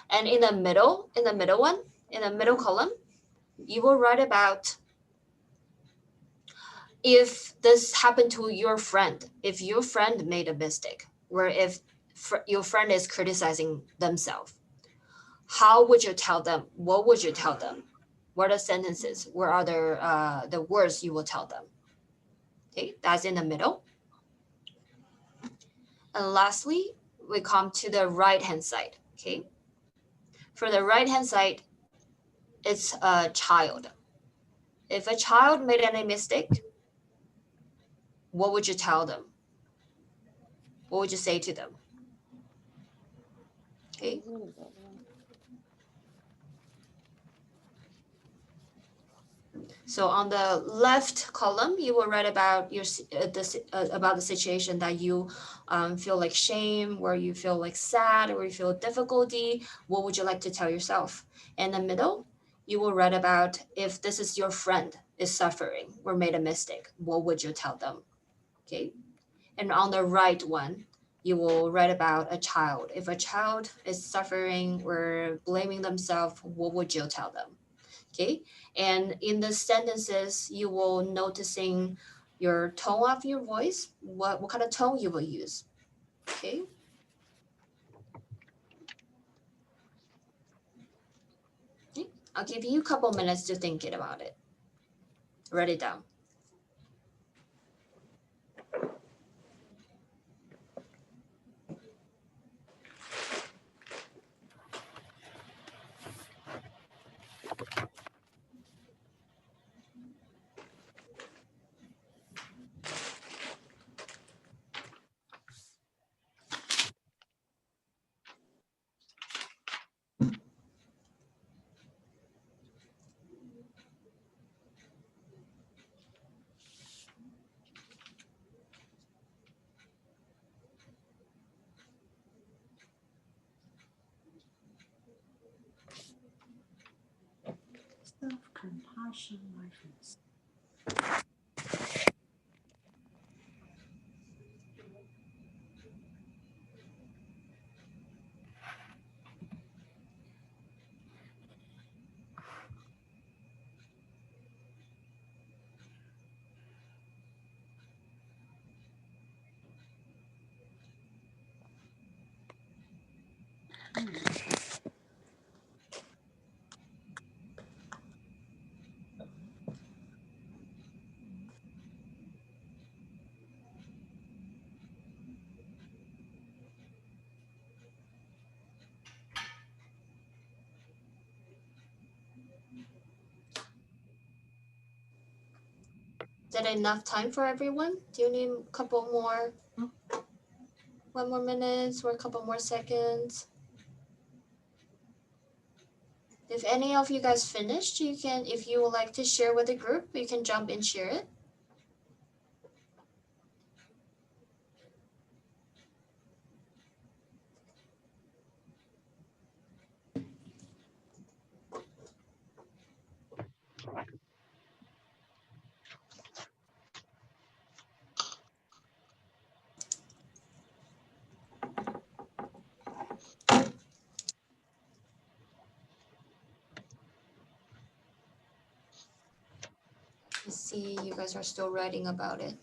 And in the middle one, in the middle column, you will write about if this happened to your friend, if your friend made a mistake, or if your friend is criticizing themselves, how would you tell them? What would you tell them? What are the sentences? What are the words you will tell them? Okay, that's in the middle. And lastly, we come to the right-hand side, okay? For the right-hand side, it's a child. If a child made any mistake, what would you tell them? What would you say to them? Okay. So on the left column, you will write about about the situation that you feel like shame, where you feel like sad, or you feel difficulty. What would you like to tell yourself? In the middle, you will write about if this is your friend is suffering or made a mistake. What would you tell them? Okay. And on the right one, you will write about a child. If a child is suffering or blaming themselves, what would you tell them? Okay, and in the sentences, you will noticing your tone of your voice, what kind of tone you will use. Okay. Okay. I'll give you a couple minutes to think it about it. Write it down. Self-compassion, mindfulness. Is that enough time for everyone? Do you need a couple more? 1 more minutes or a couple more seconds? If any of you guys finished, you can, if you would like to share with the group, you can jump and share it. I see you guys are still writing about it.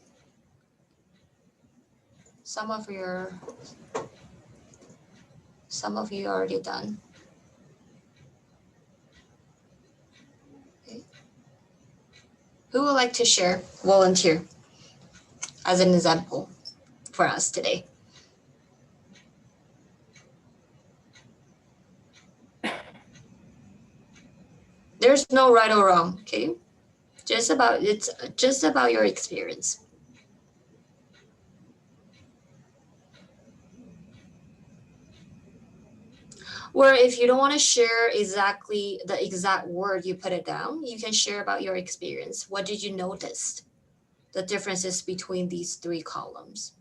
Some of you are already done. Okay. Who would like to share, volunteer as an example for us today? There's no right or wrong, okay? It's just about your experience. Or if you don't want to share exactly the exact word, you put it down. You can share about your experience. What did you notice? The differences between these three columns.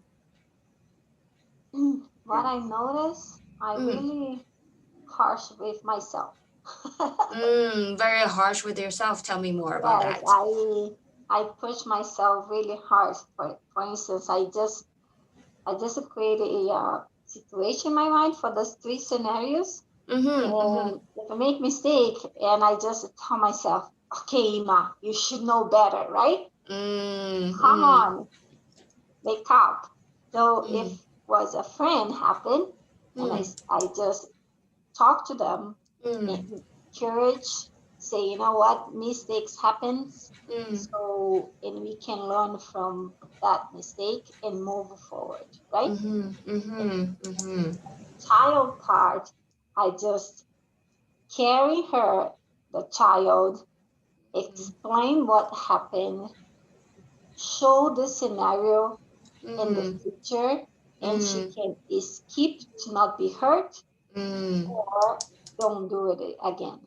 What I noticed, I really harsh with myself. Very harsh with yourself. Tell me more about Yes, that. I push myself really hard. For instance, I just created a situation in my mind for those three scenarios. And if I make mistake, and I just tell myself, okay, Ima, you should know better, right? Come on, wake up. So if was a friend happen, and I just talk to them, encourage, say, you know what, mistakes happens. So, and we can learn from that mistake and move forward, right? And child part, I just carry her, the child, explain what happened, show the scenario in the future, and she can escape to not be hurt or don't do it again.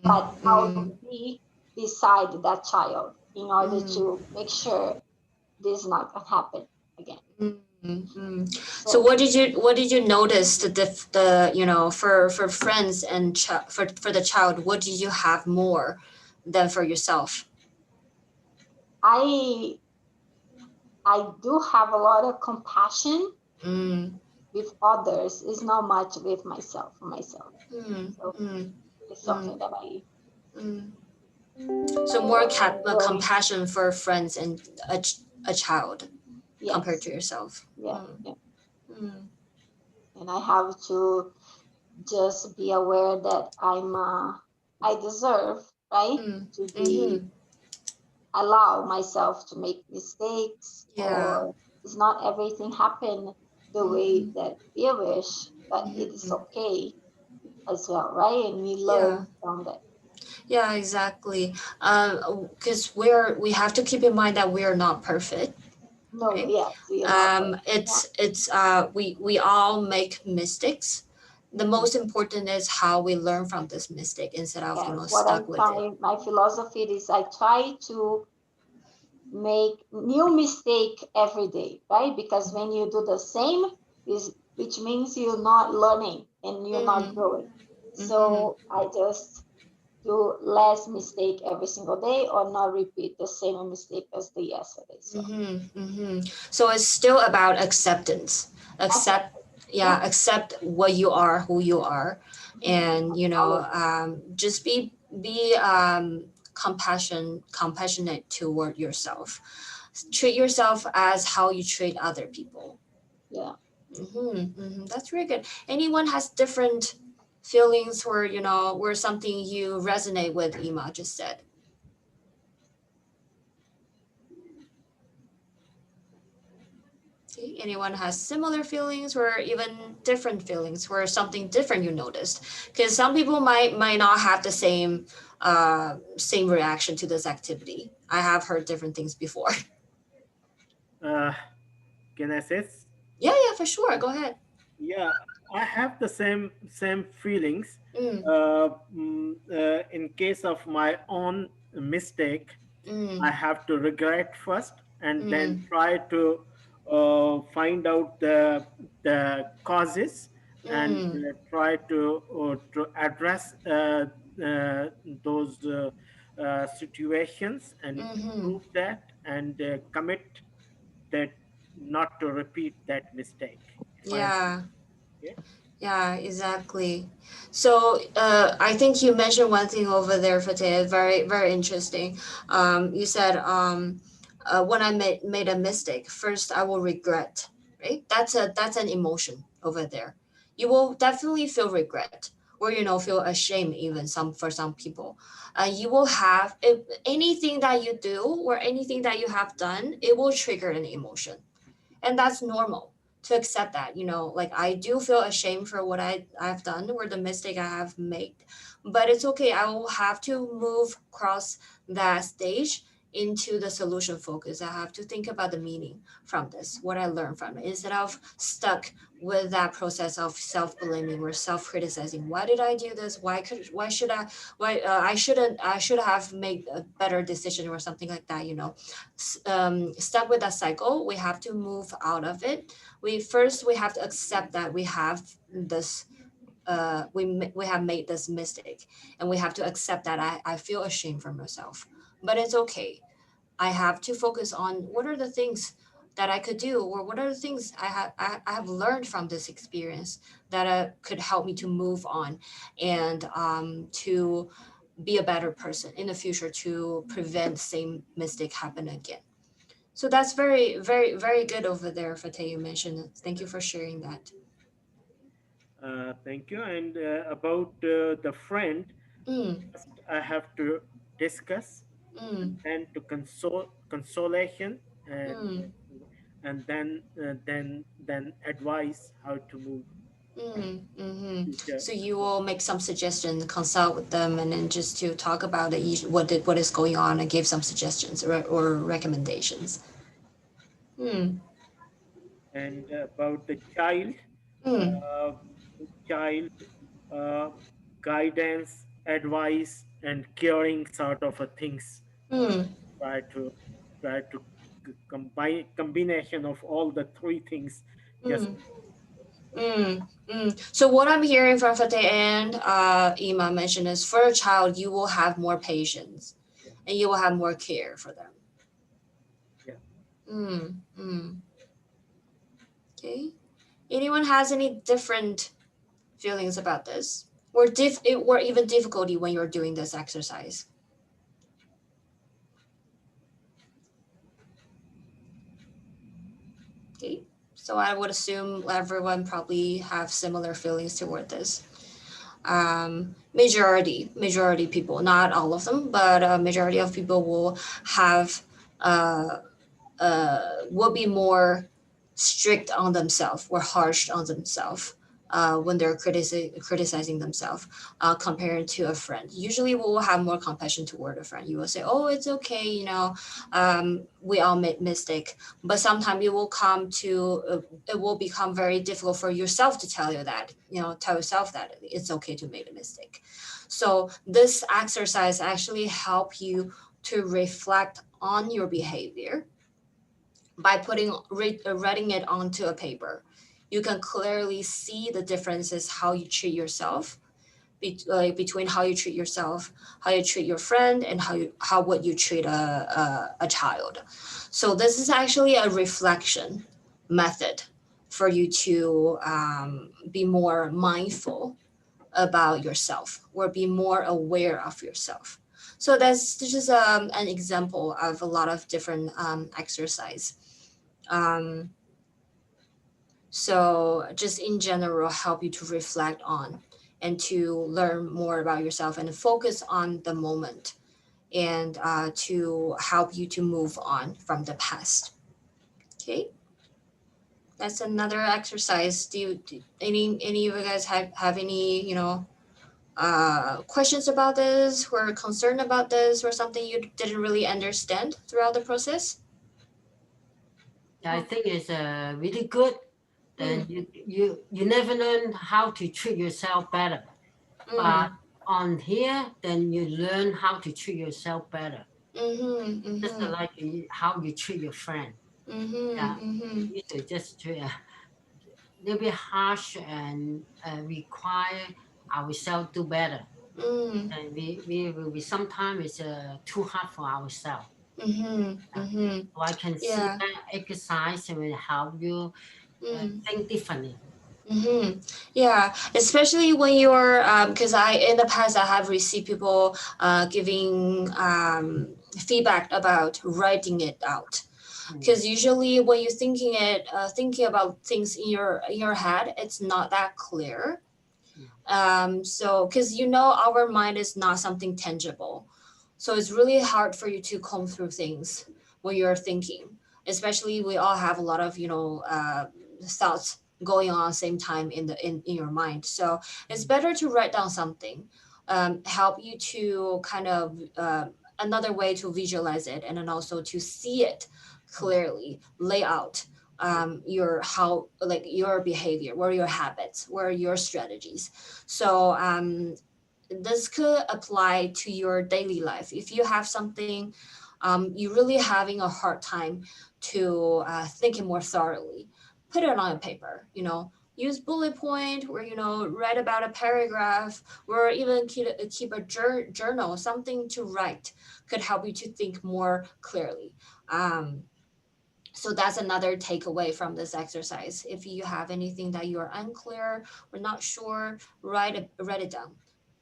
But I'll be beside that child in order to make sure this is not gonna happen again. So what did you notice the for friends and for the child, what did you have more than for yourself? I do have a lot of compassion with others. It's not much with myself for myself. So it's something that I So more compassion for friends and a child compared to yourself. Yeah. And I have to just be aware that I deserve, right, to be allow myself to make mistakes, or it's not everything happen the way that we wish, but it is okay as well, right? And we learn from that. Yeah, exactly. Because we have to keep in mind that we are not perfect. No, right? yes, we are not It's we all make mistakes. The most important is how we learn from this mistake instead of what stuck with it. my philosophy is I try to make new mistake every day, right? Because when you do the same, which means you're not learning and you're not growing. So I just do less mistake every single day, or not repeat the same mistake as the yesterday. So it's still about acceptance. Accept what you are, who you are, and just be compassionate toward yourself. Treat yourself as how you treat other people. Yeah. That's really good. Anyone has different feelings where something you resonate with, Ima just said? Okay. Anyone has similar feelings or even different feelings where something different you noticed? Because some people might not have the same reaction to this activity. I have heard different things before. Can I say? Yeah, for sure. Go ahead. Yeah, I have the same feelings. In case of my own mistake, I have to regret first, and then try to find out the causes, and try to address those situations, and prove that, and commit that not to repeat that mistake. Yeah, exactly. So I think you mentioned one thing over there, Fateh, very, very interesting. You said when I made a mistake, first I will regret, right? That's an emotion over there. You will definitely feel regret, or feel ashamed even for some people. You will have if anything that you do or anything that you have done, it will trigger an emotion, and that's normal to accept that. Like I do feel ashamed for what I've done or the mistake I have made, but it's okay. I will have to move across that stage into the solution focus. I have to think about the meaning from this, what I learned from it, instead of stuck with that process of self-blaming or self-criticizing. Why did I do this? Why should I, I should have made a better decision or something like that, you know. Stuck with that cycle, we have to move out of it. We have to accept that we have this we have made this mistake, and we have to accept that I feel ashamed for myself, but it's okay. I have to focus on what are the things that I could do, or what are the things I have learned from this experience that could help me to move on, and to be a better person in the future, to prevent same mistake happen again. So that's very, very, very good over there, Fate. You mentioned. Thank you for sharing that. Thank you. And about the friend, Mm, first I have to discuss, and mm, then to consolation, and mm. then advise how to move future. So you will make some suggestions, consult with them, and then just to talk about it, what is going on, and give some suggestions or recommendations. Mm, And about the child, mm, uh, child uh, guidance, advice, and caring sort of a things. mm, Try to try to combine combination of all the three things. Just mm, So what I'm hearing from Fateh and Ima mentioned is, for a child, you will have more patience, yeah, and you will have more care for them. yeah. Mm, mm. Okay. Anyone has any different feelings about this, or or even difficulty when you're doing this exercise? Okay. So I would assume everyone probably have similar feelings toward this. Majority people, not all of them, but a majority of people will have uh, will be more strict on themselves or harsh on themselves when they're criticizing themselves compared to a friend. Usually, we will have more compassion toward a friend. You will say, "Oh, it's okay, you know, we all make mistake." But sometimes it will become very difficult for yourself to tell you that, you know, tell yourself that it's okay to make a mistake. So this exercise actually help you to reflect on your behavior by writing it onto a paper. You can clearly see the differences how you treat yourself, between how you treat yourself, how you treat your friend, and how would you treat a child. So this is actually a reflection method for you to be more mindful about yourself, or be more aware of yourself. So that's just an example of a lot of different exercise. um, so just in general, help you to reflect on and to learn more about yourself and focus on the moment, and to help you to move on from the past. Okay, that's another exercise. Any of you guys have any, you know, questions about this, or concerned about this, or something you didn't really understand throughout the process? I think it's really good. Then Mm, you never learn how to treat yourself better. But mm, on here, then you learn how to treat yourself better. mm-hmm, Just mm-hmm, like how you treat your friend. Yeah, mm-hmm, mm-hmm. we used to just treat a little bit harsh and require ourselves to do better. Mm, And we sometimes it's too hard for ourselves. mhm, mhm. So I can see Yeah. that exercise will help you Mm, think differently. mhm. Yeah. Especially when you're, because in the past I have received people giving feedback about writing it out. Mm. Because usually when you're thinking about things in your head, it's not that clear. Mm. So because you know our mind is not something tangible, so it's really hard for you to comb through things when you're thinking. Especially we all have a lot of, you know, thoughts going on same time in your mind. So it's Mm. better to write down something, help you to kind of another way to visualize it, and then also to see it clearly, lay out your your behavior, what are your habits, what are your strategies. So this could apply to your daily life. If you have something you're really having a hard time to thinking more thoroughly, put it on a paper, use bullet point, or write about a paragraph, or even keep a journal, something to write could help you to think more clearly. So that's another takeaway from this exercise. If you have anything that you are unclear or not sure, write it down.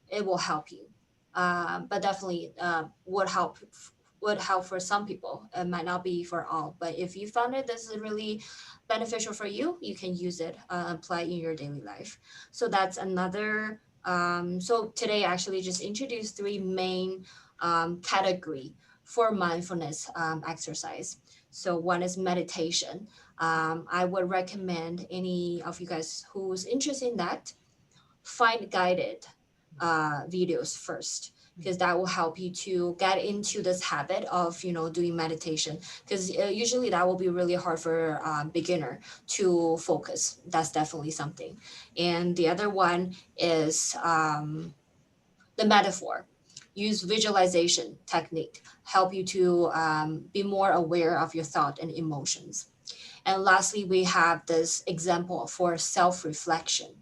It will help you. But definitely would help for some people. It might not be for all. But if you found it this is really beneficial for you, you can use it, apply in your daily life. So that's another. So today I actually just introduced three main category for mindfulness exercise. So one is meditation. I would recommend any of you guys who's interested in that, find guided videos first, because that will help you to get into this habit of doing meditation, because usually that will be really hard for beginner to focus. That's definitely something. And the other one is the metaphor. Use visualization technique, help you to be more aware of your thought and emotions. And lastly, we have this example for self-reflection.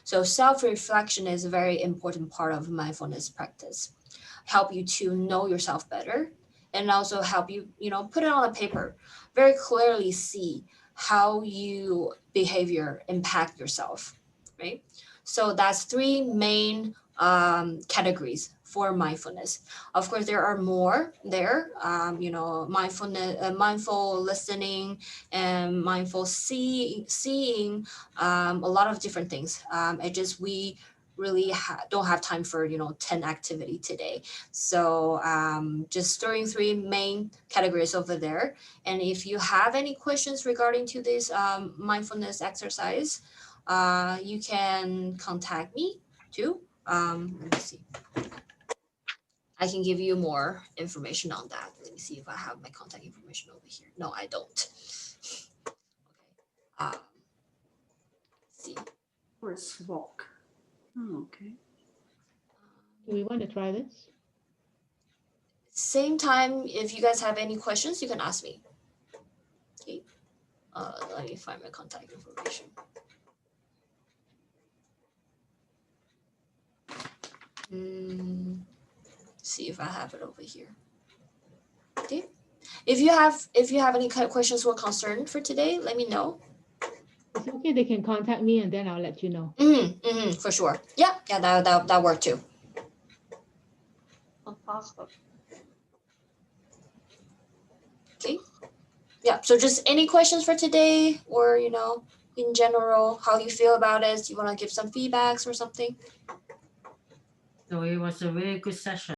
So self-reflection is a very important part of mindfulness practice. Help you to know yourself better, and also help you, put it on a paper, very clearly see how you behavior impact yourself, right? So that's three main categories for mindfulness. Of course, there are more there, mindfulness, mindful listening, and mindful seeing, a lot of different things. It just we really don't have time for 10 activity today. So just throwing three main categories over there. And if you have any questions regarding to this mindfulness exercise, you can contact me too. Let me see. I can give you more information on that. Let me see if I have my contact information over here. No, I don't. Okay. Let's see. First walk. Oh, okay. Do we want to try this? Same time, if you guys have any questions, you can ask me. Okay. Let me find my contact information. See if I have it over here. Okay. If you have any kind of questions or concern for today, let me know. It's okay. They can contact me and then I'll let you know. For sure. Yeah, that worked too. Fantastic. Okay. Yeah. So just any questions for today, or in general, how you feel about it? You want to give some feedbacks or something? So it was a very good session.